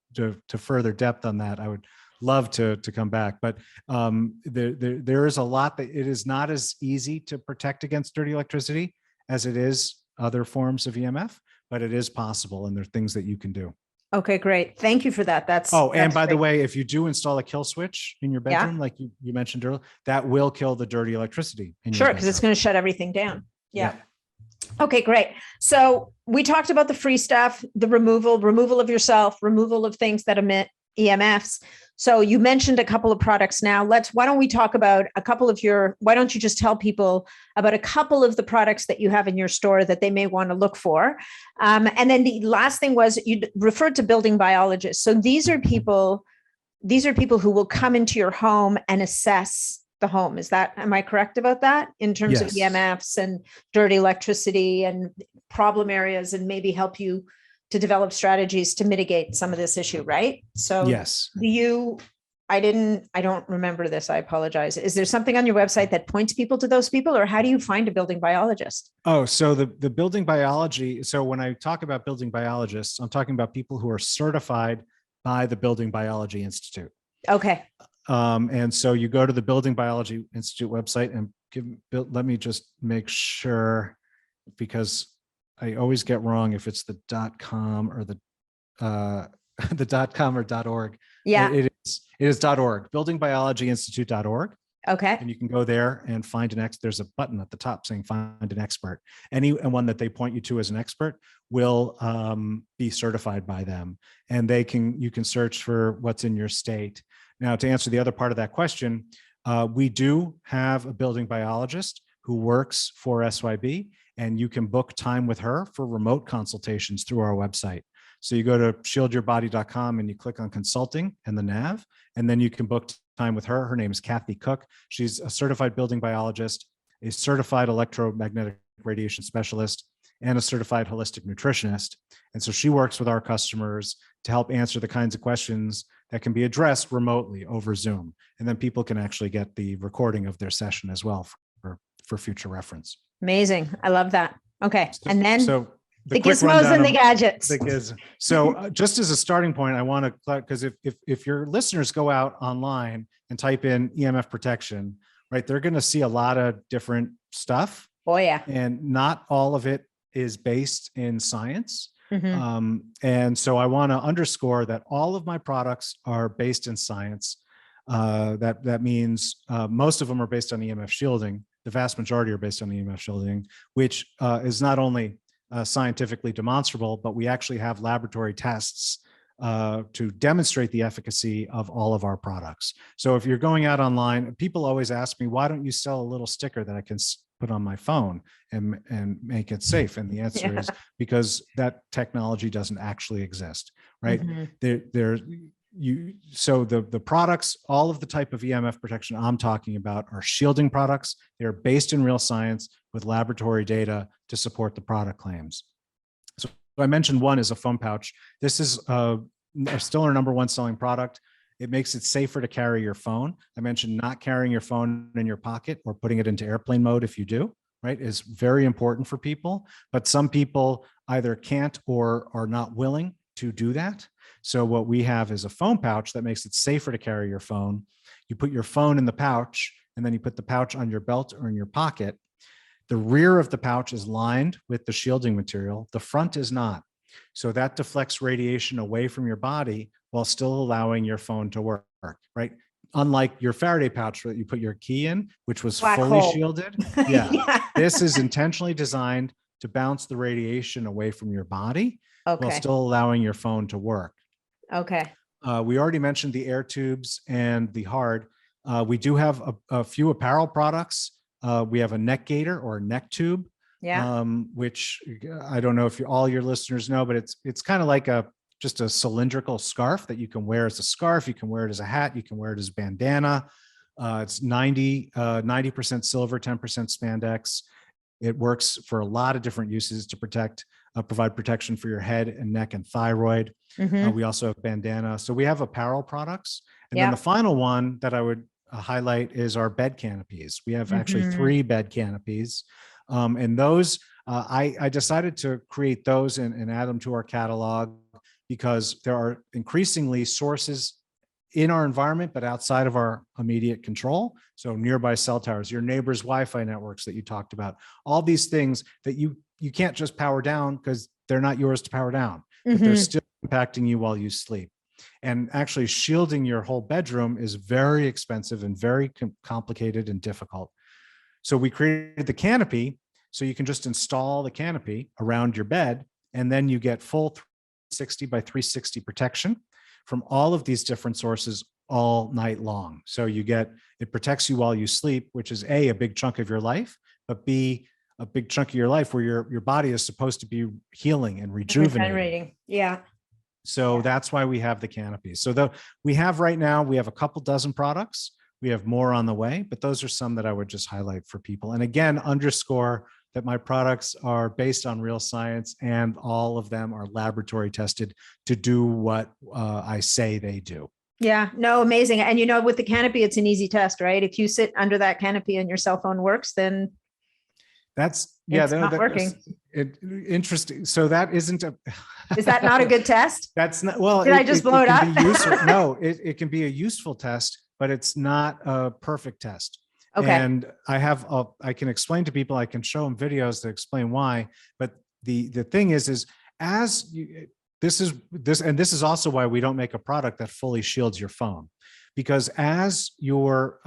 further depth on that, I would love to come back. But there is a lot that it is not as easy to protect against dirty electricity as it is other forms of EMF, but it is possible, and there are things that you can do. Okay, great. Thank you for that. And by the way, if you do install a kill switch in your bedroom, like you mentioned earlier, that will kill the dirty electricity in your bedroom. Because it's going to shut everything down. Yeah. Okay, great. So we talked about the free stuff, the removal of yourself, removal of things that emit EMFs. So you mentioned a couple of products now. Why don't we talk about why don't you just tell people about a couple of the products that you have in your store that they may want to look for? And then the last thing was you referred to building biologists. So these are people who will come into your home and assess the home. Am I correct about that in terms of Yes. EMFs and dirty electricity and problem areas, and maybe help you to develop strategies to mitigate some of this issue, right? So Yes. I don't remember this. I apologize. Is there something on your website that points people to those people, or how do you find a building biologist? Oh, so the building biology. So when I talk about building biologists, I'm talking about people who are certified by the Building Biology Institute. Okay. And so you go to the Building Biology Institute website and let me just make sure, because I always get wrong if it's the .com or the .com or .org. Yeah. It is .org, buildingbiologyinstitute.org. Okay. And you can go there and find there's a button at the top saying find an expert. Anyone that they point you to as an expert will be certified by them, and you can search for what's in your state. Now, to answer the other part of that question, we do have a building biologist who works for SYB, and you can book time with her for remote consultations through our website. So you go to shieldyourbody.com and you click on consulting and the nav, and then you can book time with her. Her name is Kathy Cook. She's a certified building biologist, a certified electromagnetic radiation specialist, and a certified holistic nutritionist. And so she works with our customers to help answer the kinds of questions that can be addressed remotely over Zoom. And then people can actually get the recording of their session as well for future reference. Amazing. I love that. Okay. And then the gizmos and the gadgets. So just as a starting point, I want to, because if your listeners go out online and type in EMF protection, right, they're going to see a lot of different stuff. Oh yeah. And not all of it is based in science. Mm-hmm. And so I want to underscore that all of my products are based in science. That means most of them are based on EMF shielding. The vast majority are based on EMF shielding, which is not only scientifically demonstrable, but we actually have laboratory tests to demonstrate the efficacy of all of our products. So if you're going out online, people always ask me, why don't you sell a little sticker that I can put on my phone and make it safe? And the answer is because that technology doesn't actually exist, right? Mm-hmm. So the products, all of the type of EMF protection I'm talking about are shielding products. They're based in real science with laboratory data to support the product claims. So I mentioned one is a foam pouch. This is still our number one selling product. It makes it safer to carry your phone. I mentioned not carrying your phone in your pocket or putting it into airplane mode if you do, right, is very important for people. But some people either can't or are not willing to do that. So what we have is a foam pouch that makes it safer to carry your phone. You put your phone in the pouch, and then you put the pouch on your belt or in your pocket. The rear of the pouch is lined with the shielding material. The front is not. So that deflects radiation away from your body while still allowing your phone to work, right? Unlike your Faraday pouch that you put your key in, which was fully shielded. Yeah. This is intentionally designed to bounce the radiation away from your body while still allowing your phone to work. Okay. We already mentioned the air tubes and the hard. We do have a few apparel products. We have a neck gaiter or a neck tube, which I don't know if all your listeners know, but it's kind of like just a cylindrical scarf that you can wear as a scarf. You can wear it as a hat. You can wear it as a bandana. It's 90% silver, 10% spandex. It works for a lot of different uses to provide protection for your head and neck and thyroid. Mm-hmm. We also have bandana. So we have apparel products. And then the final one that I would highlight is our bed canopies. We have actually 3 bed canopies. And those, I decided to create those and add them to our catalog because there are increasingly sources in our environment, but outside of our immediate control. So nearby cell towers, your neighbor's Wi-Fi networks that you talked about, all these things that you can't just power down because they're not yours to power down, but they're still impacting you while you sleep. And actually shielding your whole bedroom is very expensive and very complicated and difficult. So we created the canopy so you can just install the canopy around your bed, and then you get full 360 by 360 protection from all of these different sources all night long. So it protects you while you sleep, which is a big chunk of your life, but B, a big chunk of your life where your body is supposed to be healing and rejuvenating. Yeah. So that's why we have the canopies. So we have right now, we have a couple dozen products. We have more on the way, but those are some that I would just highlight for people. And again, underscore that my products are based on real science, and all of them are laboratory tested to do what I say they do. Yeah, no, amazing. And with the canopy, it's an easy test, right? If you sit under that canopy and your cell phone works, then it's not working. Interesting. So that isn't a. Is that not a good test? That's not, well, did I just blow it up? No, it can be a useful test, but it's not a perfect test. Okay. And I can explain to people, I can show them videos that explain why, but the thing is as you, this is also why we don't make a product that fully shields your phone, because as your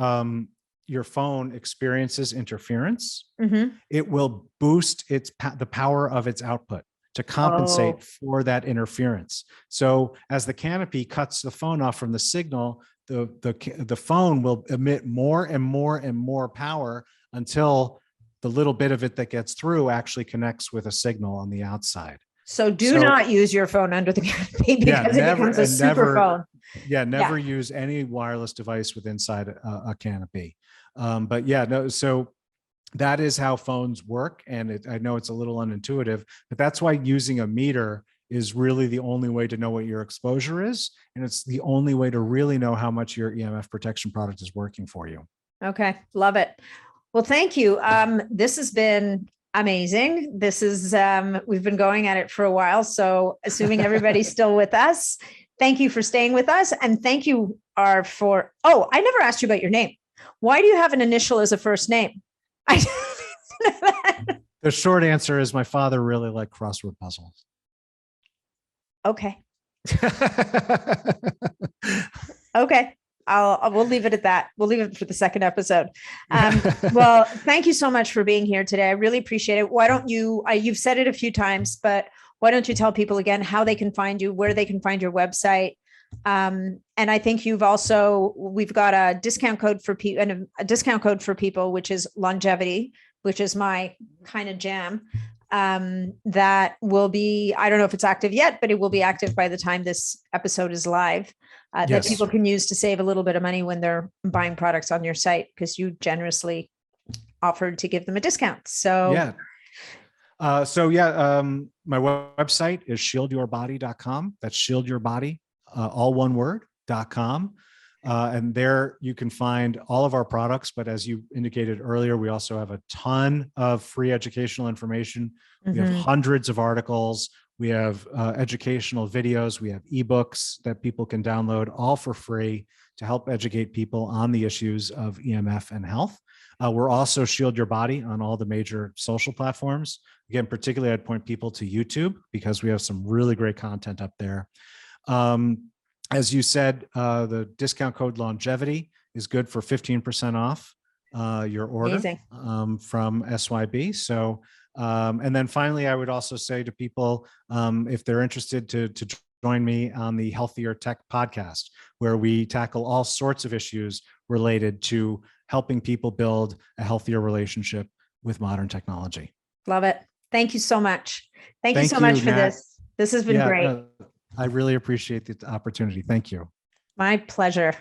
phone experiences interference, it will boost the power of its output to compensate for that interference. So as the canopy cuts the phone off from the signal, the phone will emit more and more and more power until the little bit of it that gets through actually connects with a signal on the outside. So do not use your phone under the canopy, because it becomes a super phone. Yeah, never use any wireless device with inside a canopy. But yeah, no, so that is how phones work. And I know it's a little unintuitive, but that's why using a meter is really the only way to know what your exposure is. And it's the only way to really know how much your EMF protection product is working for you. Okay. Love it. Well, thank you. This has been amazing. This is, we've been going at it for a while. So assuming everybody's still with us, thank you for staying with us. And thank you I never asked you about your name. Why do you have an initial as a first name? The short answer is my father really liked crossword puzzles. Okay. Okay. We'll leave it at that. We'll leave it for the second episode. Well, thank you so much for being here today. I really appreciate it. Why don't you've said it a few times, but why don't you tell people again how they can find you, where they can find your website? And I think we've got a discount code for people, and a discount code for people, which is longevity, which is my kind of jam. That will be, I don't know if it's active yet, but it will be active by the time this episode is live, that people can use to save a little bit of money when they're buying products on your site, because you generously offered to give them a discount. So yeah. My website is shieldyourbody.com. That's shieldYourBody, all one word, .com. And there you can find all of our products. But as you indicated earlier, we also have a ton of free educational information. We have hundreds of articles. We have educational videos. We have ebooks that people can download, all for free, to help educate people on the issues of EMF and health. We're also Shield Your Body on all the major social platforms. Again, particularly I'd point people to YouTube, because we have some really great content up there. As you said, the discount code longevity is good for 15% off your order from SYB. So, and then finally, I would also say to people, if they're interested, to join me on the Healthier Tech podcast, where we tackle all sorts of issues related to helping people build a healthier relationship with modern technology. Love it. Thank you so much. Thank you so much for this. This has been great. I really appreciate the opportunity. Thank you. My pleasure.